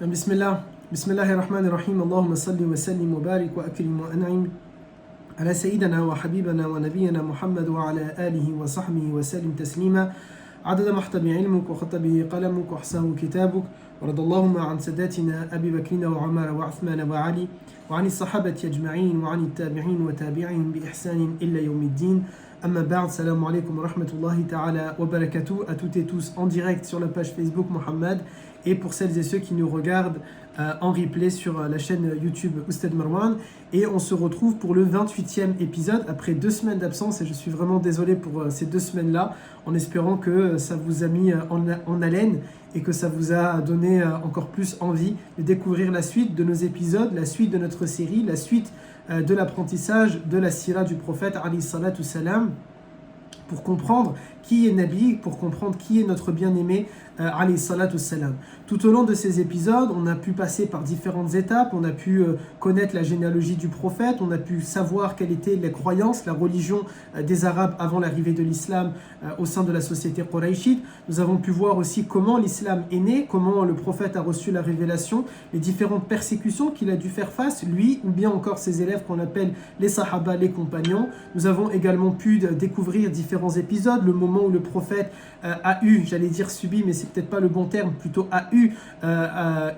بسم الله بسم الله الرحمن الرحيم اللهم صل وسلم وبارك وأكرم وأنعم على سيدنا وحبيبنا ونبينا محمد وعلى آله وصحبه وسلم تسليما عدد محتم علمك وخط به قلمك وأحصاه كتابك ورضى اللهم عن ساداتنا أبي بكر وعمر وعثمان وعلي وعن الصحابة أجمعين وعن التابعين وتابعهم بإحسان إلا يوم الدين. Amma ba'd, salam alaikum wa rahmatullahi ta'ala wa barakatuh à toutes et tous en direct sur la page Facebook Mohammed et pour celles et ceux qui nous regardent en replay sur la chaîne YouTube Oustad Marwan. Et on se retrouve pour le 28e épisode après 2 semaines d'absence et je suis vraiment désolé pour ces 2 semaines-là, en espérant que ça vous a mis en haleine et que ça vous a donné encore plus envie de découvrir la suite de nos épisodes, la suite de notre série, la suite de l'apprentissage de la sira du prophète alayhi salatu salam, pour comprendre qui est Nabi, pour comprendre qui est notre bien-aimé alayhi salatu salam. Tout au long de ces épisodes, on a pu passer par différentes étapes, on a pu connaître la généalogie du prophète, on a pu savoir quelle était la croyance, la religion des Arabes avant l'arrivée de l'islam au sein de la société quraïchite. Nous avons pu voir aussi comment l'islam est né, comment le prophète a reçu la révélation, les différentes persécutions qu'il a dû faire face, lui ou bien encore ses élèves qu'on appelle les sahaba, les compagnons. Nous avons également pu découvrir différents épisodes, le moment où le prophète a eu, j'allais dire subi, mais c'est peut-être pas le bon terme, plutôt a eu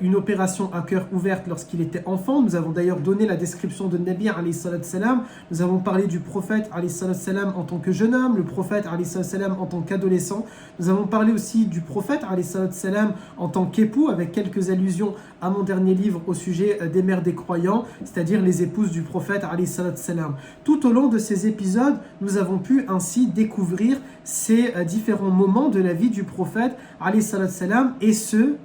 une opération à cœur ouverte lorsqu'il était enfant. Nous avons d'ailleurs donné la description de Nabi alayhi salatu salam. Nous avons parlé du prophète alayhi salatu salam en tant que jeune homme, le prophète alayhi salatu salam en tant qu'adolescent. Nous avons parlé aussi du prophète alayhi salatu salam en tant qu'époux, avec quelques allusions à mon dernier livre au sujet des mères des croyants, c'est-à-dire les épouses du prophète alayhi salatu salam. Tout au long de ces épisodes, nous avons pu ainsi découvrir ces différents moments de la vie du prophète alayhi salatu salam, et ce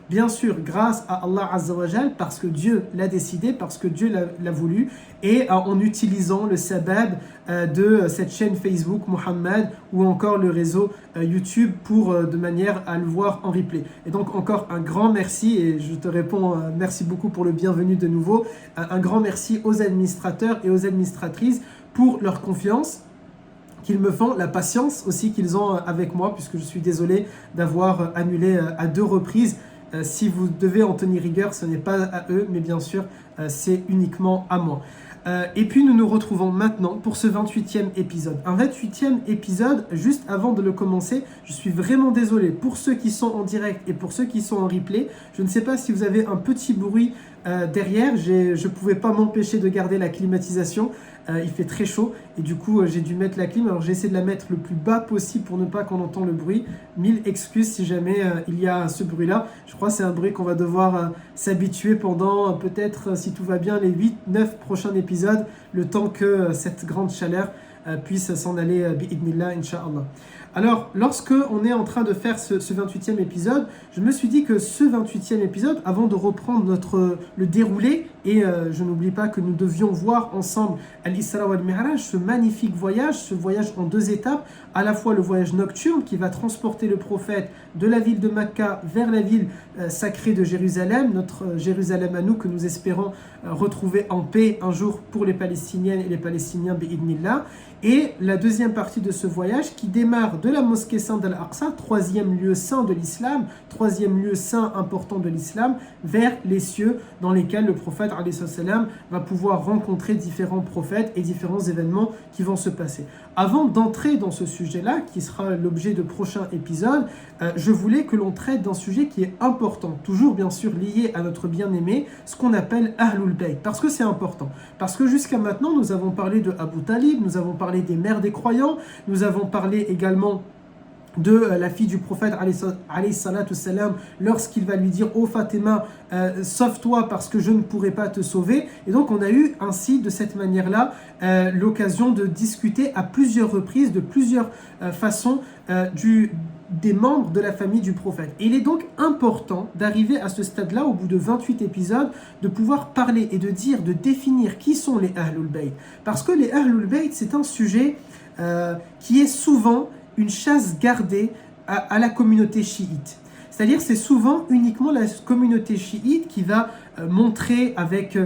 bien sûr grâce à Allah Azza wa Jal, parce que Dieu l'a décidé, parce que Dieu l'a voulu, et en utilisant le sabab de cette chaîne Facebook Mohammed ou encore le réseau YouTube pour de manière à le voir en replay. Et donc encore un grand merci, et je te réponds merci beaucoup pour le bienvenu de nouveau, un grand merci aux administrateurs et aux administratrices pour leur confiance qu'ils me font, la patience aussi qu'ils ont avec moi, puisque je suis désolé d'avoir annulé à 2 reprises. Si vous devez en tenir rigueur, ce n'est pas à eux, mais bien sûr, c'est uniquement à moi. Et puis nous nous retrouvons maintenant pour ce 28e épisode. Un 28e épisode, juste avant de le commencer, je suis vraiment désolé pour ceux qui sont en direct et pour ceux qui sont en replay. Je ne sais pas si vous avez un petit bruit derrière, je ne pouvais pas m'empêcher de garder la climatisation. Il fait très chaud et du coup j'ai dû mettre la clim. Alors j'ai essayé de la mettre le plus bas possible pour ne pas qu'on entende le bruit. 1000 excuses si jamais il y a ce bruit là. Je crois que c'est un bruit qu'on va devoir s'habituer pendant peut-être, si tout va bien, les 8-9 prochains épisodes, le temps que cette grande chaleur puisse s'en aller bi'idnillah, incha'Allah. Alors, lorsque on est en train de faire ce 28e épisode, je me suis dit que ce 28e épisode, avant de reprendre le déroulé, et je n'oublie pas que nous devions voir ensemble Al-Isra wal-Mi'raj, ce magnifique voyage, ce voyage en 2 étapes, à la fois le voyage nocturne qui va transporter le prophète de la ville de Mecca vers la ville sacrée de Jérusalem, notre Jérusalem à nous que nous espérons retrouver en paix un jour pour les Palestiniennes et les Palestiniens bi'idnillah. Et la deuxième partie de ce voyage qui démarre de la mosquée sainte d'Al-Aqsa, 3e lieu saint de l'islam, 3e lieu saint important de l'islam, vers les cieux dans lesquels le prophète alayhi salam va pouvoir rencontrer différents prophètes et différents événements qui vont se passer. Avant d'entrer dans ce sujet-là, qui sera l'objet de prochains épisodes, je voulais que l'on traite d'un sujet qui est important, toujours bien sûr lié à notre bien-aimé, ce qu'on appelle Ahlul Bayt, parce que c'est important. Parce que jusqu'à maintenant, nous avons parlé de Abu Talib, nous avons parlé des mères des croyants, nous avons parlé également de la fille du prophète alayhi salatu salam lorsqu'il va lui dire « Oh Fatima, sauve-toi parce que je ne pourrai pas te sauver ». Et donc on a eu ainsi de cette manière-là l'occasion de discuter à plusieurs reprises, de plusieurs façons des membres de la famille du prophète. Et il est donc important d'arriver à ce stade-là, au bout de 28 épisodes, de pouvoir parler et de dire, de définir qui sont les Ahlul Bayt. Parce que les Ahlul Bayt, c'est un sujet qui est souvent une chasse gardée à la communauté chiite. C'est-à-dire c'est souvent uniquement la communauté chiite qui va montrer avec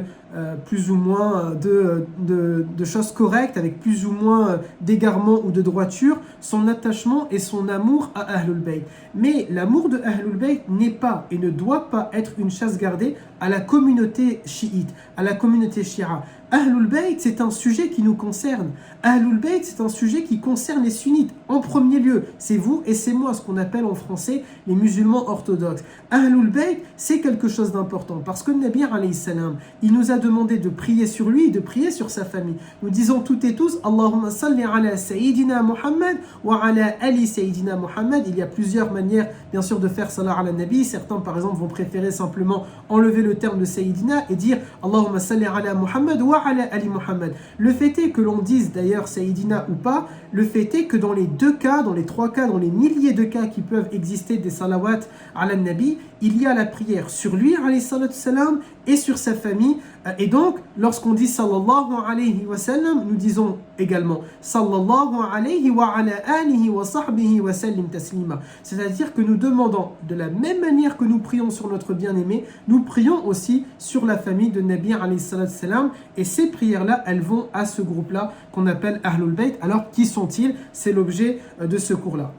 plus ou moins de choses correctes, avec plus ou moins d'égarement ou de droiture, son attachement et son amour à Ahlul Bayt. Mais l'amour de Ahlul Bayt n'est pas et ne doit pas être une chasse gardée à la communauté chiite, à la communauté shia. Ahlul Bayt, c'est un sujet qui nous concerne. Ahlul Bayt, c'est un sujet qui concerne les sunnites. En premier lieu, c'est vous et c'est moi, ce qu'on appelle en français les musulmans orthodoxes. Ahlul Bayt, c'est quelque chose d'important parce que le Nabi alayhi salam, il nous a demandé de prier sur lui et de prier sur sa famille. Nous disons toutes et tous Allahumma salli ala Sayyidina Muhammad wa ala Ali Sayyidina Muhammad. Il y a plusieurs manières, bien sûr, de faire salat ala Nabi. Certains, par exemple, vont préférer simplement enlever le terme de Sayyidina et dire Allahumma salli ala Muhammad wa ala Ali Muhammad. Le fait est que l'on dise d'ailleurs Sayyidina ou pas, le fait est que dans les deux cas, dans les trois cas, dans les milliers de cas qui peuvent exister des salawats ala Nabi, il y a la prière sur lui alayhi salatu salam et sur sa famille. Et donc, lorsqu'on dit sallallahu alayhi wa sallam, nous disons également sallallahu alayhi wa ala alihi wa sahbihi wa sallim taslima. C'est-à-dire que nous demandons, de la même manière que nous prions sur notre bien-aimé, nous prions aussi sur la famille de Nabi alayhi salatu salam. Et ces prières-là, elles vont à ce groupe-là qu'on appelle Ahlul Bayt. Alors, qui sont-ils? C'est l'objet de ce cours-là.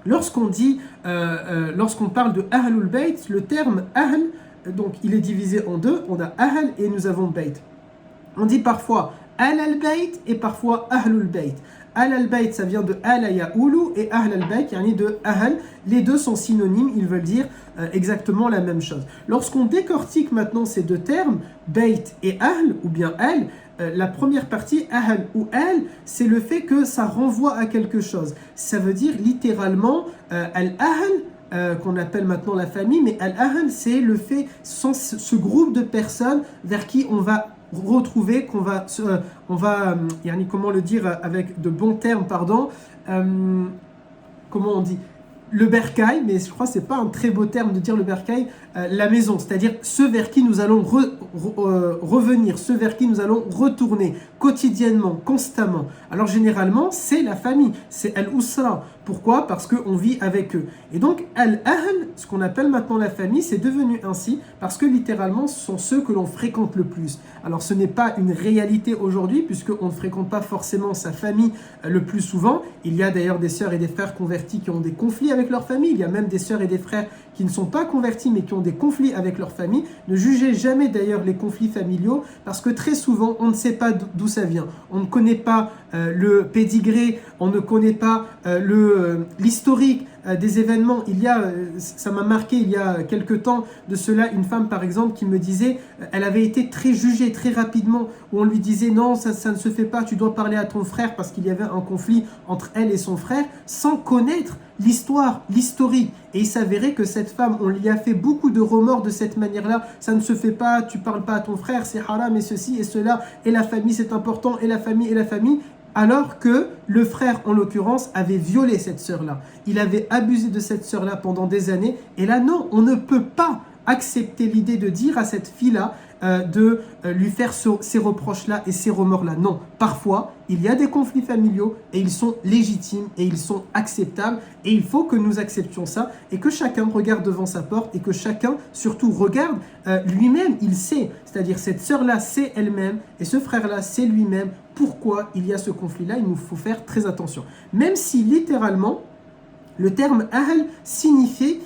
Lorsqu'on parle de Ahlul Bayt, le terme Ahl, donc il est divisé en deux. On a Ahl et nous avons Bayt. On dit parfois Al al-Bayt et parfois Ahlul Bayt. Al al-Bayt, ça vient de Ala Ya'ulu et Ahl al-Bayt, yani de Ahl. Les deux sont synonymes, ils veulent dire exactement la même chose. Lorsqu'on décortique maintenant ces deux termes, Bayt et Ahl, ou bien Al, la première partie, Ahl ou Al, c'est le fait que ça renvoie à quelque chose. Ça veut dire littéralement Al-Ahl, qu'on appelle maintenant la famille, mais Al-Ahl, c'est le fait, ce groupe de personnes vers qui on va retrouver, comment le dire avec de bons termes, pardon, comment on dit, le bercail, mais je crois que ce n'est pas un très beau terme de dire le bercail, la maison, c'est-à-dire ceux vers qui nous allons revenir, ceux vers qui nous allons retourner quotidiennement, constamment. Alors généralement, c'est la famille, c'est al-usra. Pourquoi? Parce qu'on vit avec eux. Et donc, al-ahl, ce qu'on appelle maintenant la famille, c'est devenu ainsi parce que littéralement, ce sont ceux que l'on fréquente le plus. Alors, ce n'est pas une réalité aujourd'hui puisqu'on ne fréquente pas forcément sa famille le plus souvent. Il y a d'ailleurs des sœurs et des frères convertis qui ont des conflits avec leur famille. Il y a même des sœurs et des frères qui ne sont pas convertis mais qui ont des conflits avec leur famille. Ne jugez jamais d'ailleurs les conflits familiaux parce que très souvent, on ne sait pas d'où ça vient. On ne connaît pas le pédigré, on ne connaît pas l'historique des événements. Ça m'a marqué il y a quelque temps de cela, une femme par exemple qui me disait, elle avait été très jugée très rapidement, où on lui disait non, ça ne se fait pas, tu dois parler à ton frère parce qu'il y avait un conflit entre elle et son frère, sans connaître l'histoire, l'historique. Et il s'avérait que cette femme, on lui a fait beaucoup de remords de cette manière-là, ça ne se fait pas, tu parles pas à ton frère, c'est haram et ceci et cela, et la famille c'est important, et la famille, alors que le frère, en l'occurrence, avait violé cette sœur-là. Il avait abusé de cette sœur-là pendant des années. Et là, non, on ne peut pas accepter l'idée de dire à cette fille-là de lui faire ces reproches-là et ces remords-là. Non, parfois, il y a des conflits familiaux et ils sont légitimes et ils sont acceptables. Et il faut que nous acceptions ça et que chacun regarde devant sa porte et que chacun, surtout, regarde lui-même. Il sait, c'est-à-dire cette sœur-là, c'est elle-même et ce frère-là, c'est lui-même. Pourquoi il y a ce conflit-là? Il nous faut faire très attention. Même si, littéralement, le terme « ahl » signifie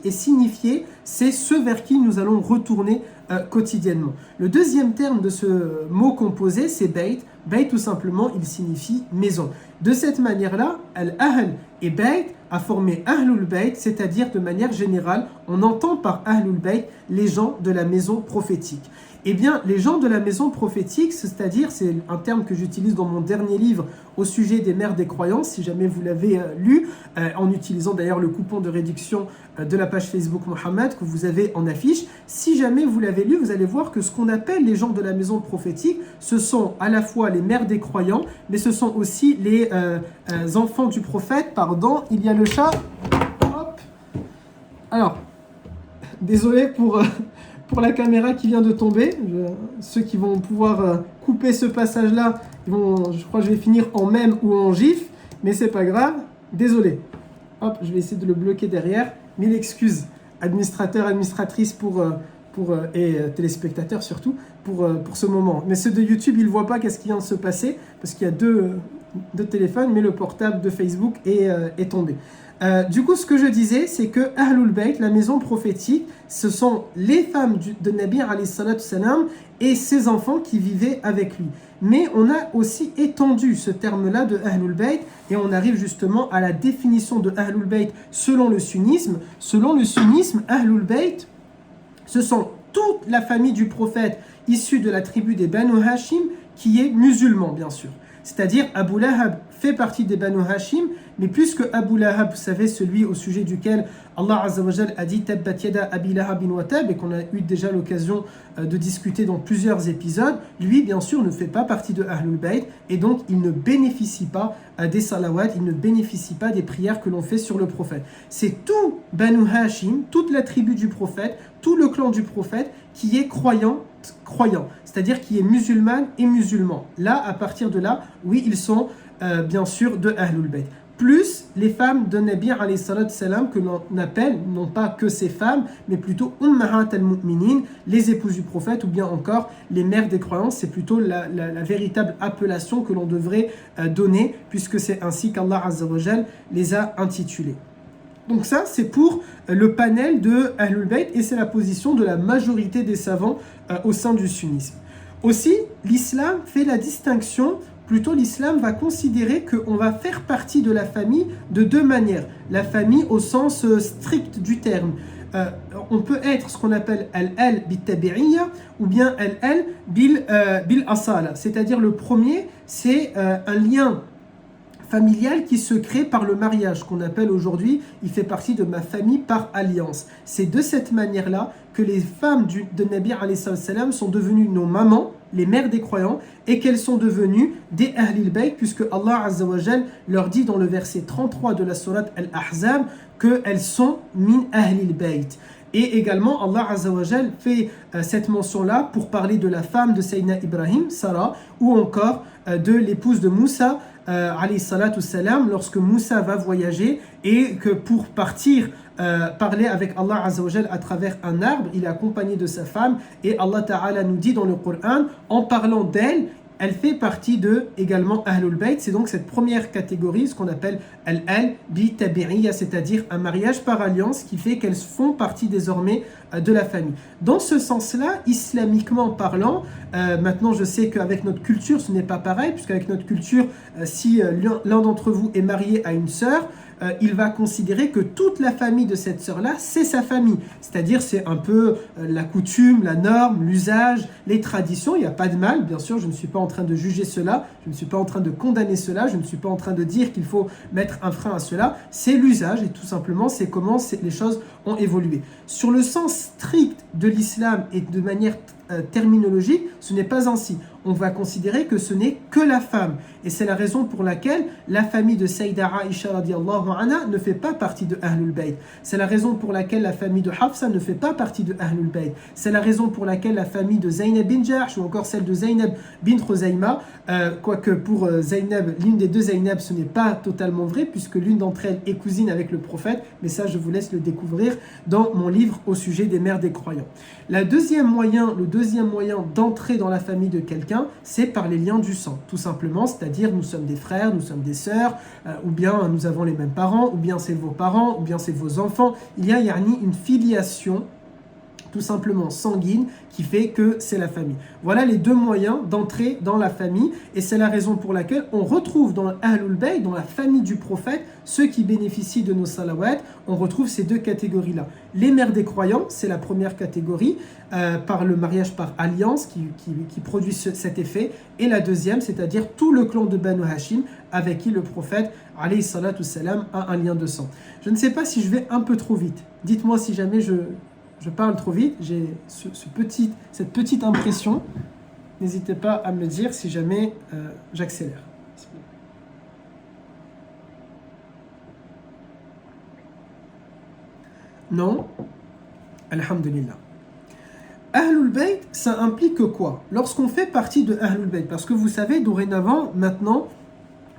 et signifier, c'est ceux vers qui nous allons retourner quotidiennement. Le deuxième terme de ce mot composé, c'est « bayt ». Bayt, tout simplement, il signifie maison. De cette manière-là, al-ahl et bayt a formé ahlul bayt, c'est-à-dire de manière générale, on entend par ahlul bayt les gens de la maison prophétique. Eh bien, les gens de la maison prophétique, c'est-à-dire, c'est un terme que j'utilise dans mon dernier livre au sujet des mères des croyances, si jamais vous l'avez lu, en utilisant d'ailleurs le coupon de réduction de la page Facebook Mohammed que vous avez en affiche. Si jamais vous l'avez lu, vous allez voir que ce qu'on appelle les gens de la maison prophétique, ce sont à la fois les mères des croyants, mais ce sont aussi les enfants du prophète. Pardon, il y a le chat. Hop. Alors, désolé pour la caméra qui vient de tomber. Ceux qui vont pouvoir couper ce passage-là, je crois que je vais finir en mème ou en gif, mais c'est pas grave. Désolé. Hop, je vais essayer de le bloquer derrière. Mille excuses, administrateurs, administratrices et téléspectateurs surtout, pour ce moment. Mais ceux de YouTube, ils ne voient pas qu'est-ce qui vient de se passer, parce qu'il y a deux téléphones, mais le portable de Facebook est tombé. Du coup, ce que je disais, c'est que Ahlul Bayt, la maison prophétique, ce sont les femmes de Nabi alayhi salatu salam et ses enfants qui vivaient avec lui. Mais on a aussi étendu ce terme-là de Ahlul Bayt et on arrive justement à la définition de Ahlul Bayt selon le sunnisme. Selon le sunnisme, Ahlul Bayt, ce sont toute la famille du prophète issue de la tribu des Banu Hashim qui est musulman, bien sûr. C'est-à-dire Abu Lahab fait partie des Banu Hashim, mais puisque Abu Lahab, vous savez, celui au sujet duquel Allah Azza wa Jal a dit Tabbat yada Abi Lahabin wa tab, et qu'on a eu déjà l'occasion de discuter dans plusieurs épisodes, lui, bien sûr, ne fait pas partie de Ahlul Bayt, et donc il ne bénéficie pas des salawat, il ne bénéficie pas des prières que l'on fait sur le prophète. C'est tout Banu Hashim, toute la tribu du prophète, tout le clan du prophète qui est croyant, c'est-à-dire qui est musulmane et musulman. Là, à partir de là, oui, ils sont bien sûr de Ahlul Bayt. Plus les femmes de Nabi alayhi salatu salam que l'on appelle, non pas que ces femmes, mais plutôt Ummahat al-Mu'minin, les épouses du prophète, ou bien encore les mères des croyants. C'est plutôt la véritable appellation que l'on devrait donner, puisque c'est ainsi qu'Allah Azza wa Jal les a intitulées. Donc ça, c'est pour le panel de Ahlul Bayt et c'est la position de la majorité des savants au sein du sunnisme. Aussi, l'islam fait la distinction, plutôt l'islam va considérer qu'on va faire partie de la famille de deux manières. La famille au sens strict du terme. On peut être ce qu'on appelle al-al bit-tabi'iyya ou bien al-al bil-asala. C'est-à-dire le premier, c'est un lien familial qui se crée par le mariage, qu'on appelle aujourd'hui, il fait partie de ma famille par alliance. C'est de cette manière-là que les femmes de Nabi alayhi salam sont devenues nos mamans, les mères des croyants, et qu'elles sont devenues des Ahlil Bayt, puisque Allah Azza wa Jal leur dit dans le verset 33 de la sourate Al-Ahzab qu'elles sont min Ahlil Bayt. Et également, Allah Azza wa Jal fait cette mention-là pour parler de la femme de Sayyidina Ibrahim, Sarah, ou encore de l'épouse de Moussa, alayhi salatu salam, lorsque Moussa va voyager et que pour partir parler avec Allah Azza wa Jal à travers un arbre, il est accompagné de sa femme et Allah Ta'ala nous dit dans le Coran, en parlant d'elle, elle fait partie de également Ahlul Bayt. C'est donc cette première catégorie, ce qu'on appelle al-al bi tabi'iyya, c'est-à-dire un mariage par alliance qui fait qu'elles font partie désormais de la famille. Dans ce sens-là, islamiquement parlant, maintenant je sais qu'avec notre culture ce n'est pas pareil, puisqu'avec notre culture, si l'un d'entre vous est marié à une sœur, il va considérer que toute la famille de cette sœur-là, c'est sa famille. C'est-à-dire, c'est un peu la coutume, la norme, l'usage, les traditions. Il n'y a pas de mal, bien sûr, je ne suis pas en train de juger cela, je ne suis pas en train de condamner cela, je ne suis pas en train de dire qu'il faut mettre un frein à cela. C'est l'usage et tout simplement, c'est comment les choses ont évolué. Sur le sens strict de l'islam et de manière terminologique, ce n'est pas ainsi. On va considérer que ce n'est que la femme. Et c'est la raison pour laquelle la famille de Sayyida Aisha radiallahu anha ne fait pas partie de Ahlul Bayt. C'est la raison pour laquelle la famille de Hafsa ne fait pas partie de Ahlul Bayt. C'est la raison pour laquelle la famille de Zaynab bin Jahsh ou encore celle de Zaynab bint Khuzayma, quoique pour Zaynab, l'une des deux Zaynab, ce n'est pas totalement vrai puisque l'une d'entre elles est cousine avec le prophète, mais ça je vous laisse le découvrir dans mon livre au sujet des mères des croyants. Le deuxième moyen d'entrer dans la famille de quelqu'un, c'est par les liens du sang, tout simplement, c'est-à-dire nous sommes des frères, nous sommes des sœurs, ou bien nous avons les mêmes parents, ou bien c'est vos parents, ou bien c'est vos enfants. Il y a une filiation tout simplement sanguine qui fait que c'est la famille. Voilà les deux moyens d'entrer dans la famille et c'est la raison pour laquelle on retrouve dans Ahlul Bayt, dans la famille du prophète, ceux qui bénéficient de nos salawats, on retrouve ces deux catégories-là. Les mères des croyants, c'est la première catégorie, par le mariage par alliance qui produit cet effet, et la deuxième, c'est-à-dire tout le clan de Banu Hashim avec qui le prophète alayhi salatu salam a un lien de sang. Je ne sais pas si je vais un peu trop vite. Dites-moi si jamais je parle trop vite, j'ai cette petite impression. N'hésitez pas à me le dire si jamais j'accélère. Non? Alhamdulillah. Ahlul Bayt, ça implique quoi? Lorsqu'on fait partie de Ahlul Bayt, parce que vous savez, dorénavant, maintenant,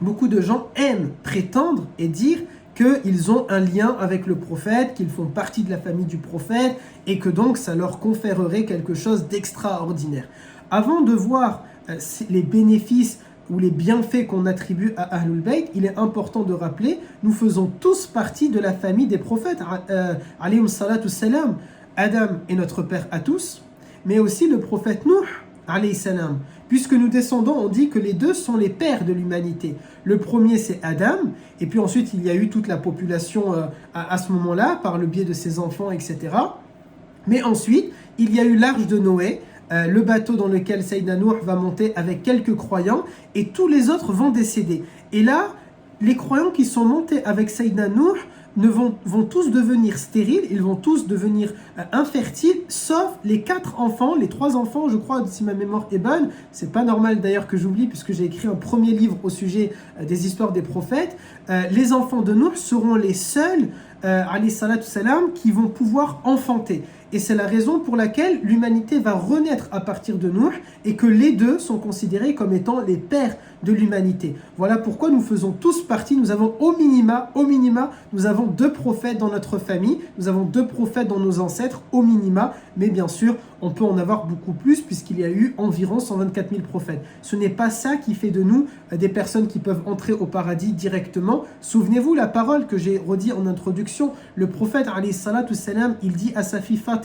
beaucoup de gens aiment prétendre et dire qu'ils ont un lien avec le prophète, qu'ils font partie de la famille du prophète et que donc ça leur conférerait quelque chose d'extraordinaire. Avant de voir les bénéfices ou les bienfaits qu'on attribue à Ahlul Bayt, il est important de rappeler, nous faisons tous partie de la famille des prophètes, alayhim salatu salam. Adam est notre père à tous, mais aussi le prophète Nuh, alayhi salam. Puisque nous descendons, on dit que les deux sont les pères de l'humanité. Le premier, c'est Adam, et puis ensuite, il y a eu toute la population à ce moment-là, par le biais de ses enfants, etc. Mais ensuite, il y a eu l'arche de Noé, le bateau dans lequel Sayyidina Nuh va monter avec quelques croyants, et tous les autres vont décéder. Et là, les croyants qui sont montés avec Sayyidina Nuh vont tous devenir stériles, ils vont tous devenir infertiles, sauf les 4 enfants, les 3 enfants, je crois, si ma mémoire est bonne. C'est pas normal d'ailleurs que j'oublie, puisque j'ai écrit un premier livre au sujet des histoires des prophètes. Les enfants de Nuh seront les seuls, alayhi salatu salam, qui vont pouvoir enfanter. Et c'est la raison pour laquelle l'humanité va renaître à partir de Nuh et que les deux sont considérés comme étant les pères de l'humanité. Voilà pourquoi nous faisons tous partie, nous avons au minima, nous avons 2 prophètes dans notre famille, nous avons 2 prophètes dans nos ancêtres, au minima, mais bien sûr, on peut en avoir beaucoup plus puisqu'il y a eu environ 124 000 prophètes. Ce n'est pas ça qui fait de nous des personnes qui peuvent entrer au paradis directement. Souvenez-vous la parole que j'ai redit en introduction, le prophète alayhi salatu salam, il dit à sa fille Fatima,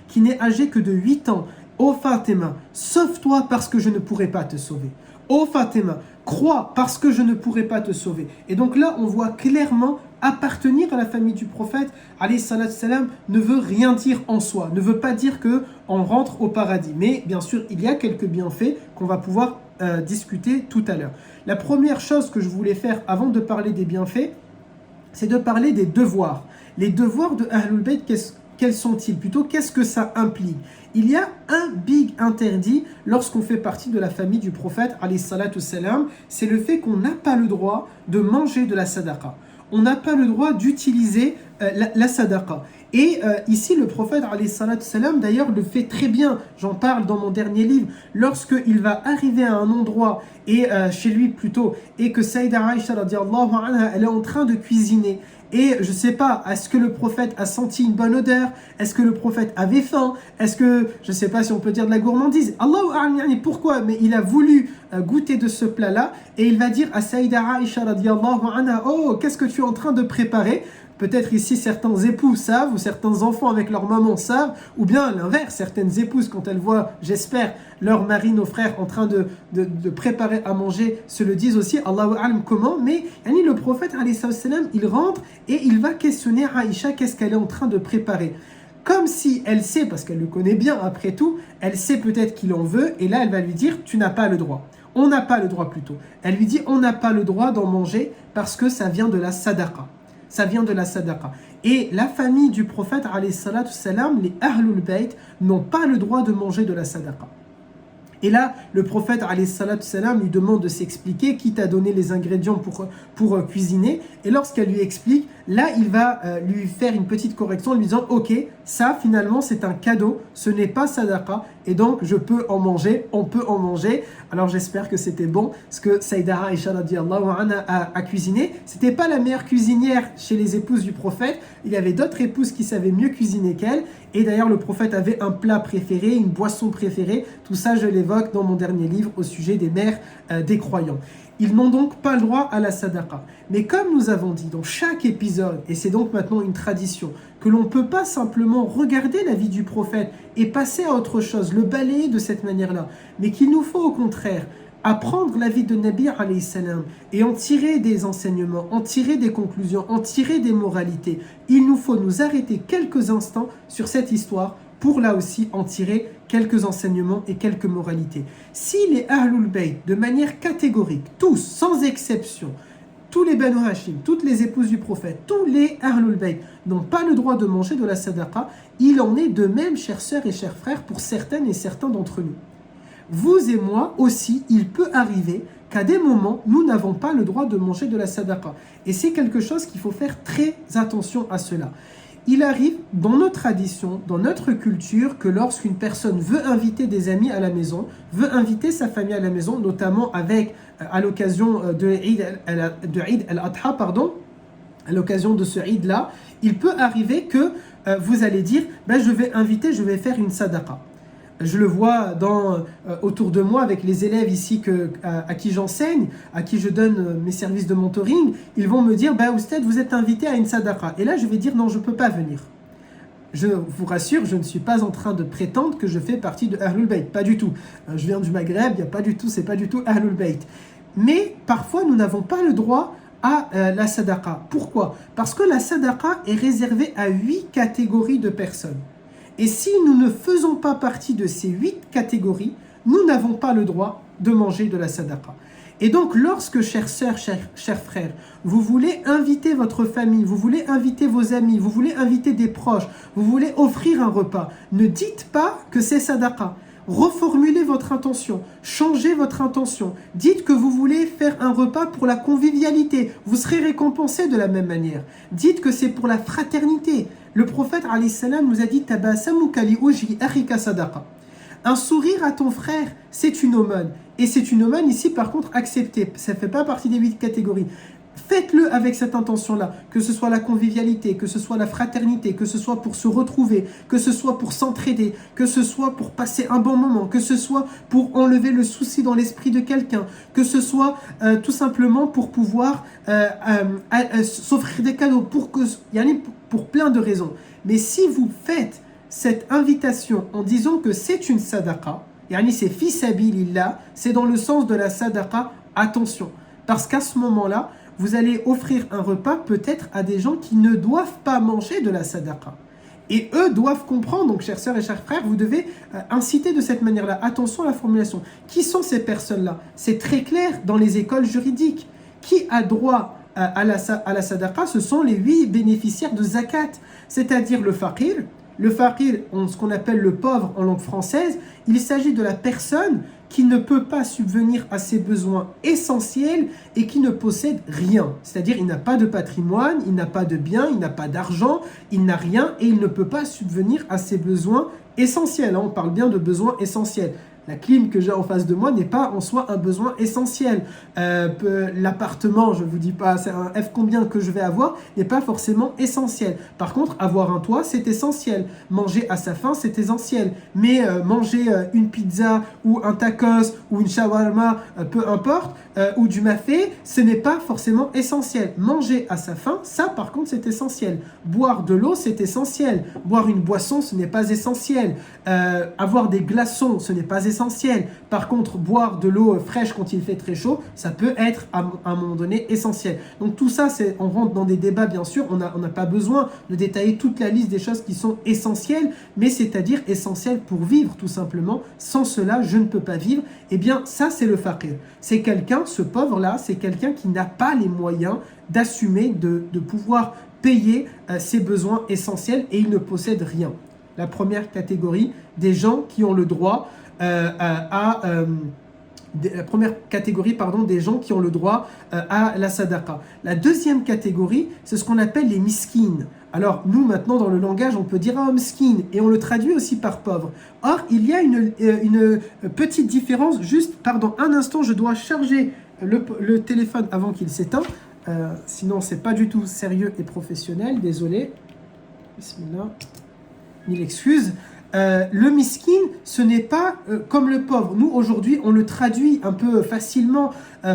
qui n'est âgée que de 8 ans, « Ô Fatima, sauve-toi parce que je ne pourrai pas te sauver. Ô Fatima, crois parce que je ne pourrai pas te sauver. » Et donc là, on voit clairement appartenir à la famille du prophète, alayhi salatu salam, ne veut rien dire en soi, ne veut pas dire qu'on rentre au paradis. Mais bien sûr, il y a quelques bienfaits qu'on va pouvoir discuter tout à l'heure. La première chose que je voulais faire avant de parler des bienfaits, c'est de parler des devoirs. Les devoirs de Ahlul Bayt, quels sont-ils? Plutôt, qu'est-ce que ça implique? Il y a un big interdit lorsqu'on fait partie de la famille du prophète, alayhi salatu salam, c'est le fait qu'on n'a pas le droit de manger de la sadaqa. On n'a pas le droit d'utiliser la sadaqa. Et ici, le prophète, alayhi salatu salam, d'ailleurs, le fait très bien. J'en parle dans mon dernier livre. Lorsqu'il va arriver à un endroit, et chez lui plutôt, et que Sayyida Aïcha, radiallahu anha, elle est en train de cuisiner. Et je ne sais pas, est-ce que le prophète a senti une bonne odeur? Est-ce que le prophète avait faim? Est-ce que, je ne sais pas si on peut dire de la gourmandise. Allahu a'lam, pourquoi? Mais il a voulu goûter de ce plat-là. Et il va dire à Sayyida Aïcha, radiallahu anha, oh, qu'est-ce que tu es en train de préparer? Peut-être ici certains époux savent, ou certains enfants avec leur maman savent, ou bien l'inverse, certaines épouses quand elles voient, j'espère, leur mari, nos frères en train de préparer à manger, se le disent aussi, Allahu a'lam comment, mais le prophète, alayhi salam, il rentre et il va questionner Aïcha qu'est-ce qu'elle est en train de préparer. Comme si elle sait, parce qu'elle le connaît bien après tout, elle sait peut-être qu'il en veut, et là elle va lui dire, tu n'as pas le droit. On n'a pas le droit plutôt. Elle lui dit, on n'a pas le droit d'en manger parce que ça vient de la sadaqa. Ça vient de la sadaqa. Et la famille du prophète, alayhi salatu salam, les Ahlul Bayt, n'ont pas le droit de manger de la sadaqa. Et là, le prophète, alayhi salatu salam, lui demande de s'expliquer, quitte à donner les ingrédients pour cuisiner. Et lorsqu'elle lui explique, là, il va lui faire une petite correction en lui disant « Ok, ça, finalement, c'est un cadeau, ce n'est pas sadaqa, et donc je peux en manger, on peut en manger. » Alors j'espère que c'était bon, ce que Sayyida Aïcha radiallahu anha a cuisiné. C'était pas la meilleure cuisinière chez les épouses du prophète, il y avait d'autres épouses qui savaient mieux cuisiner qu'elle. Et d'ailleurs, le prophète avait un plat préféré, une boisson préférée. Tout ça, je l'évoque dans mon dernier livre au sujet des mères des croyants. Ils n'ont donc pas le droit à la sadaqa. Mais comme nous avons dit dans chaque épisode, et c'est donc maintenant une tradition, que l'on ne peut pas simplement regarder la vie du prophète et passer à autre chose, le balayer de cette manière-là, mais qu'il nous faut au contraire apprendre la vie de Nabi alayhi salam et en tirer des enseignements, en tirer des conclusions, en tirer des moralités. Il nous faut nous arrêter quelques instants sur cette histoire pour là aussi en tirer quelques enseignements et quelques moralités. Si les Ahlul Bayt, de manière catégorique, tous, sans exception, tous les Banu Hashim, toutes les épouses du prophète, tous les Ahlul Bayt n'ont pas le droit de manger de la sadaqa, il en est de même, chères sœurs et chers frères, pour certaines et certains d'entre nous. Vous et moi aussi, il peut arriver qu'à des moments, nous n'avons pas le droit de manger de la sadaqa. Et c'est quelque chose qu'il faut faire très attention à cela. Il arrive dans nos traditions, dans notre culture, que lorsqu'une personne veut inviter des amis à la maison, veut inviter sa famille à la maison, notamment à l'occasion de Eid al-Adha, à l'occasion de ce Eid-là, il peut arriver que vous allez dire, je vais faire une sadaqa. Je le vois autour de moi avec les élèves ici à qui j'enseigne, à qui je donne mes services de mentoring. Ils vont me dire, Oustad, vous êtes invité à une sadaqa. Et là, je vais dire, non, je ne peux pas venir. Je vous rassure, je ne suis pas en train de prétendre que je fais partie de Ahlul Bayt. Pas du tout. Je viens du Maghreb, c'est pas du tout Ahlul Bayt. Mais parfois, nous n'avons pas le droit à la sadaqa. Pourquoi? Parce que la sadaqa est réservée à 8 catégories de personnes. Et si nous ne faisons pas partie de ces 8 catégories, nous n'avons pas le droit de manger de la sadaqa. Et donc, lorsque, chères sœurs, chers frères, vous voulez inviter votre famille, vous voulez inviter vos amis, vous voulez inviter des proches, vous voulez offrir un repas, ne dites pas que c'est sadaqa. Reformulez votre intention, changez votre intention. Dites que vous voulez faire un repas pour la convivialité. Vous serez récompensé de la même manière. Dites que c'est pour la fraternité. Le prophète alayhi salam nous a dit Tabasamuka li wajhi akhika sadaqa. Un sourire à ton frère, c'est une aumône. Et c'est une aumône ici par contre acceptée. Ça ne fait pas partie des 8 catégories. Faites-le avec cette intention-là, que ce soit la convivialité, que ce soit la fraternité, que ce soit pour se retrouver, que ce soit pour s'entraider, que ce soit pour passer un bon moment, que ce soit pour enlever le souci dans l'esprit de quelqu'un, que ce soit tout simplement pour pouvoir s'offrir des cadeaux, pour plein de raisons. Mais si vous faites cette invitation en disant que c'est une sadaqa, c'est fi sabilillah, c'est dans le sens de la sadaqa, attention, parce qu'à ce moment-là, vous allez offrir un repas peut-être à des gens qui ne doivent pas manger de la sadaqa. Et eux doivent comprendre, donc chères sœurs et chers frères, vous devez inciter de cette manière-là. Attention à la formulation. Qui sont ces personnes-là? C'est très clair dans les écoles juridiques. Qui a droit à la sadaqa? Ce sont les 8 bénéficiaires de zakat, c'est-à-dire le faqir. Le faqir, ce qu'on appelle le pauvre en langue française, il s'agit de la personne qui ne peut pas subvenir à ses besoins essentiels et qui ne possède rien. C'est-à-dire, il n'a pas de patrimoine, il n'a pas de biens, il n'a pas d'argent, il n'a rien et il ne peut pas subvenir à ses besoins essentiels. On parle bien de besoins essentiels. La clim que j'ai en face de moi n'est pas en soi un besoin essentiel. L'appartement, je ne vous dis pas, c'est un F combien que je vais avoir, n'est pas forcément essentiel. Par contre, avoir un toit, c'est essentiel. Manger à sa faim, c'est essentiel. Mais manger une pizza ou un tacos ou une shawarma, peu importe, ou du mafé, ce n'est pas forcément essentiel. Manger à sa faim, ça par contre, c'est essentiel. Boire de l'eau, c'est essentiel. Boire une boisson, ce n'est pas essentiel. Avoir des glaçons, ce n'est pas essentiel. Par contre, boire de l'eau fraîche quand il fait très chaud, ça peut être à un moment donné essentiel. Donc tout ça, on rentre dans des débats bien sûr, on n'a pas besoin de détailler toute la liste des choses qui sont essentielles, mais c'est-à-dire essentielles pour vivre tout simplement. Sans cela, je ne peux pas vivre. Eh bien ça, c'est le faqir. C'est quelqu'un, ce pauvre-là, c'est quelqu'un qui n'a pas les moyens d'assumer, de pouvoir payer ses besoins essentiels et il ne possède rien. La première catégorie, des gens qui ont le droit la première catégorie, des gens qui ont le droit à la sadaqa. La deuxième catégorie, c'est ce qu'on appelle les miskines. Alors, nous, maintenant, dans le langage, on peut dire « miskin » et on le traduit aussi par « pauvre ». Or, il y a une petite différence. Juste, un instant, je dois charger le téléphone avant qu'il s'éteigne. Sinon, c'est pas du tout sérieux et professionnel. Désolé. Bismillah. Mille excuses. Le miskin, ce n'est pas comme le pauvre. Nous, aujourd'hui, on le traduit un peu facilement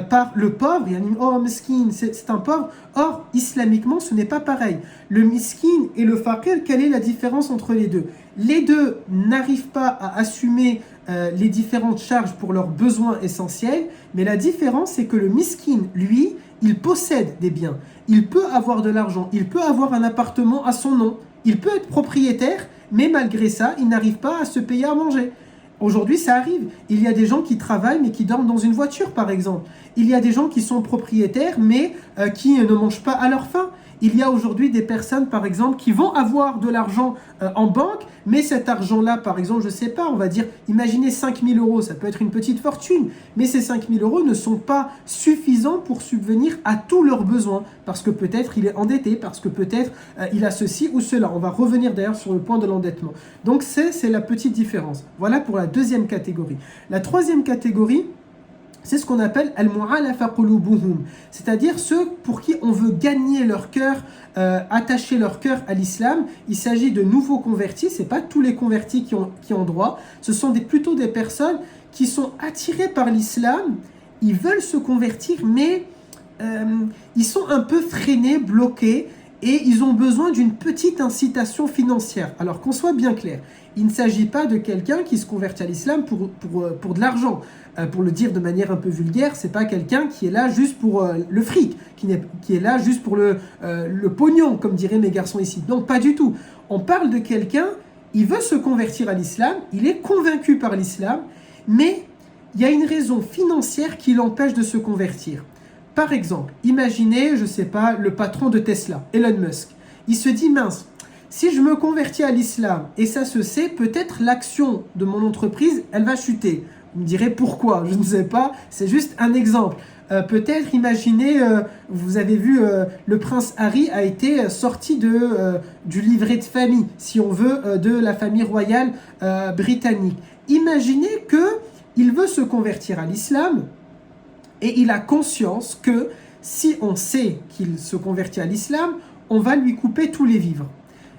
par le pauvre. Il y a une oh, miskin, c'est un pauvre. Or, islamiquement, ce n'est pas pareil. Le miskin et le faqir, quelle est la différence entre les deux? Les deux n'arrivent pas à assumer les différentes charges pour leurs besoins essentiels, mais la différence, c'est que le miskin, lui, il possède des biens. Il peut avoir de l'argent, il peut avoir un appartement à son nom, il peut être propriétaire, mais malgré ça, il n'arrive pas à se payer à manger. Aujourd'hui, ça arrive. Il y a des gens qui travaillent, mais qui dorment dans une voiture, par exemple. Il y a des gens qui sont propriétaires, mais qui ne mangent pas à leur faim. Il y a aujourd'hui des personnes, par exemple, qui vont avoir de l'argent en banque, mais cet argent-là, par exemple, je ne sais pas, on va dire, imaginez 5 000 euros, ça peut être une petite fortune, mais ces 5 000 euros ne sont pas suffisants pour subvenir à tous leurs besoins, parce que peut-être il est endetté, parce que peut-être il a ceci ou cela. On va revenir d'ailleurs sur le point de l'endettement. Donc c'est la petite différence. Voilà pour la deuxième catégorie. La troisième catégorie, C'est ce qu'on appelle al-mu'alafa qulubuhum, c'est-à-dire ceux pour qui on veut gagner leur cœur, attacher leur cœur à l'islam. Il s'agit de nouveaux convertis, c'est pas tous les convertis qui ont droit, ce sont plutôt des personnes qui sont attirées par l'islam, ils veulent se convertir, mais ils sont un peu freinés, bloqués, et ils ont besoin d'une petite incitation financière. Alors qu'on soit bien clair, il ne s'agit pas de quelqu'un qui se convertit à l'islam pour de l'argent. Pour le dire de manière un peu vulgaire, c'est pas quelqu'un qui est là juste pour le fric, qui est là juste pour le pognon, comme diraient mes garçons ici. Donc pas du tout. On parle de quelqu'un, il veut se convertir à l'islam, il est convaincu par l'islam, mais il y a une raison financière qui l'empêche de se convertir. Par exemple, imaginez, je ne sais pas, le patron de Tesla, Elon Musk. Il se dit, mince, si je me convertis à l'islam, et ça se sait, peut-être l'action de mon entreprise, elle va chuter. Vous me direz pourquoi, je ne sais pas, c'est juste un exemple. Peut-être, imaginez, vous avez vu, le prince Harry a été sorti du livret de famille, si on veut, de la famille royale britannique. Imaginez qu'il veut se convertir à l'islam, et il a conscience que si on sait qu'il se convertit à l'islam, on va lui couper tous les vivres.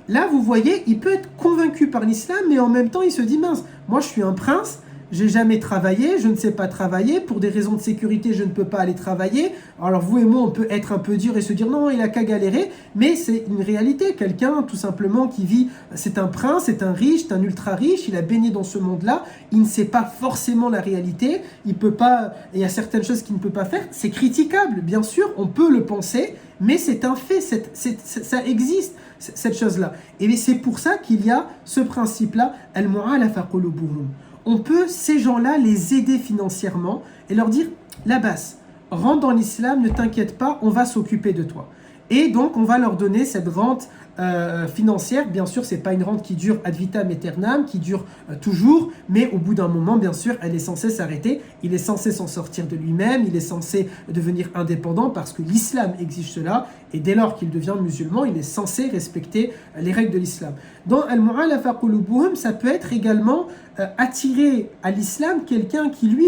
Là, vous voyez, il peut être convaincu par l'islam, mais en même temps, il se dit, mince, moi je suis un prince, j'ai jamais travaillé, je ne sais pas travailler, pour des raisons de sécurité, je ne peux pas aller travailler. Alors vous et moi, on peut être un peu dur et se dire, non, il a qu'à galérer, mais c'est une réalité. Quelqu'un, tout simplement, qui vit, c'est un prince, c'est un riche, c'est un ultra riche, il a baigné dans ce monde-là, il ne sait pas forcément la réalité, il peut pas, il y a certaines choses qu'il ne peut pas faire, c'est critiquable, bien sûr, on peut le penser, mais c'est un fait, ça existe, cette chose-là. Et c'est pour ça qu'il y a ce principe-là, al-mu'alafa qulubuhum. On peut, ces gens-là, les aider financièrement et leur dire, Labas, rentre dans l'islam, ne t'inquiète pas, on va s'occuper de toi. Et donc, on va leur donner cette rente financière. Bien sûr, ce n'est pas une rente qui dure ad vitam aeternam, qui dure toujours, mais au bout d'un moment, bien sûr, elle est censée s'arrêter. Il est censé s'en sortir de lui-même, il est censé devenir indépendant parce que l'islam exige cela. Et dès lors qu'il devient musulman, il est censé respecter les règles de l'islam. Dans Al-Mu'alafa Qulubuhum, ça peut être également attirer à l'islam quelqu'un qui, lui,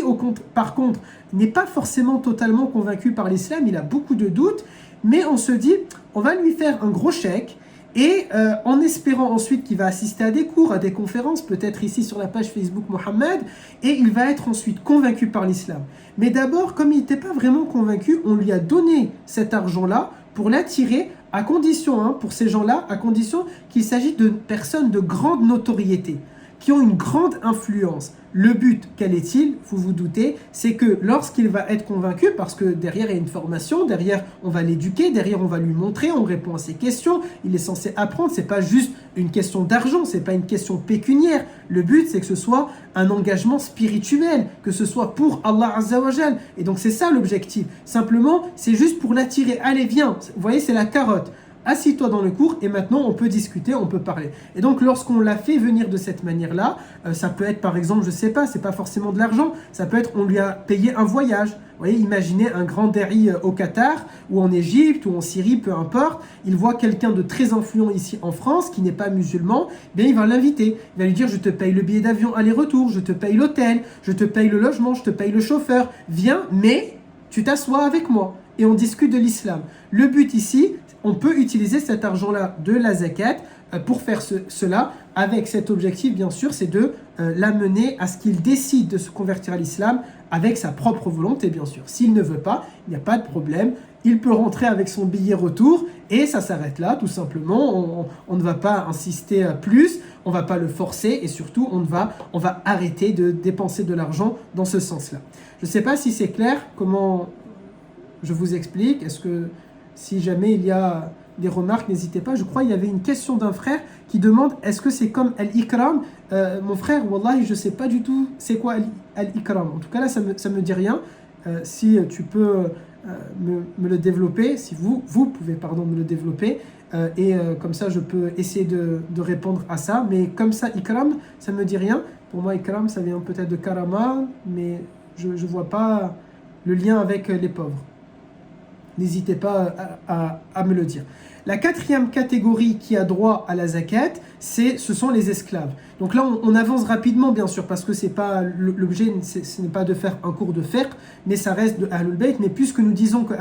par contre, n'est pas forcément totalement convaincu par l'islam, il a beaucoup de doutes, mais on se dit, on va lui faire un gros chèque, et en espérant ensuite qu'il va assister à des cours, à des conférences, peut-être ici sur la page Facebook Mohammed, et il va être ensuite convaincu par l'islam. Mais d'abord, comme il n'était pas vraiment convaincu, on lui a donné cet argent-là pour l'attirer, à condition, pour ces gens-là, à condition qu'il s'agisse de personnes de grande notoriété, qui ont une grande influence. Le but, quel est-il? Vous vous doutez, c'est que lorsqu'il va être convaincu, parce que derrière il y a une formation, derrière on va l'éduquer, derrière on va lui montrer, on répond à ses questions, il est censé apprendre, c'est pas juste une question d'argent, c'est pas une question pécuniaire. Le but, c'est que ce soit un engagement spirituel, que ce soit pour Allah Azza wa Jal. Et donc c'est ça l'objectif. Simplement, c'est juste pour l'attirer. Allez, viens, vous voyez, c'est la carotte. Assis-toi dans le cours et maintenant on peut discuter, on peut parler. Et donc lorsqu'on l'a fait venir de cette manière-là, ça peut être par exemple, je sais pas, c'est pas forcément de l'argent, ça peut être on lui a payé un voyage. Vous voyez, imaginez un grand derry au Qatar ou en Égypte ou en Syrie, peu importe, il voit quelqu'un de très influent ici en France qui n'est pas musulman, bien il va l'inviter, il va lui dire je te paye le billet d'avion aller-retour, je te paye l'hôtel, je te paye le logement, je te paye le chauffeur, viens, mais tu t'assois avec moi et on discute de l'islam. Le but ici, on peut utiliser cet argent-là de la zakat pour faire cela avec cet objectif, bien sûr, c'est de l'amener à ce qu'il décide de se convertir à l'islam avec sa propre volonté, bien sûr. S'il ne veut pas, il n'y a pas de problème. Il peut rentrer avec son billet retour et ça s'arrête là, tout simplement. On ne va pas insister plus, on ne va pas le forcer et surtout, on va arrêter de dépenser de l'argent dans ce sens-là. Je ne sais pas si c'est clair, comment je vous explique. Est-ce que si jamais il y a des remarques, n'hésitez pas. Je crois qu'il y avait une question d'un frère qui demande est-ce que c'est comme Al-Ikram? Mon frère, wallahi, je ne sais pas du tout c'est quoi Al-Ikram. En tout cas, là, ça me dit rien. Si tu peux me le développer, si vous pouvez me le développer, et comme ça, je peux essayer de répondre à ça. Mais comme ça, Ikram, ça ne me dit rien. Pour moi, Ikram, ça vient peut-être de Karama, mais je ne vois pas le lien avec les pauvres. N'hésitez pas à me le dire. La quatrième catégorie qui a droit à la zakat, ce sont les esclaves. Donc là, on avance rapidement, bien sûr, parce que c'est pas l'objet, ce n'est pas de faire un cours de fiqh, mais ça reste de Ahlul Bayt. Mais puisque nous disons que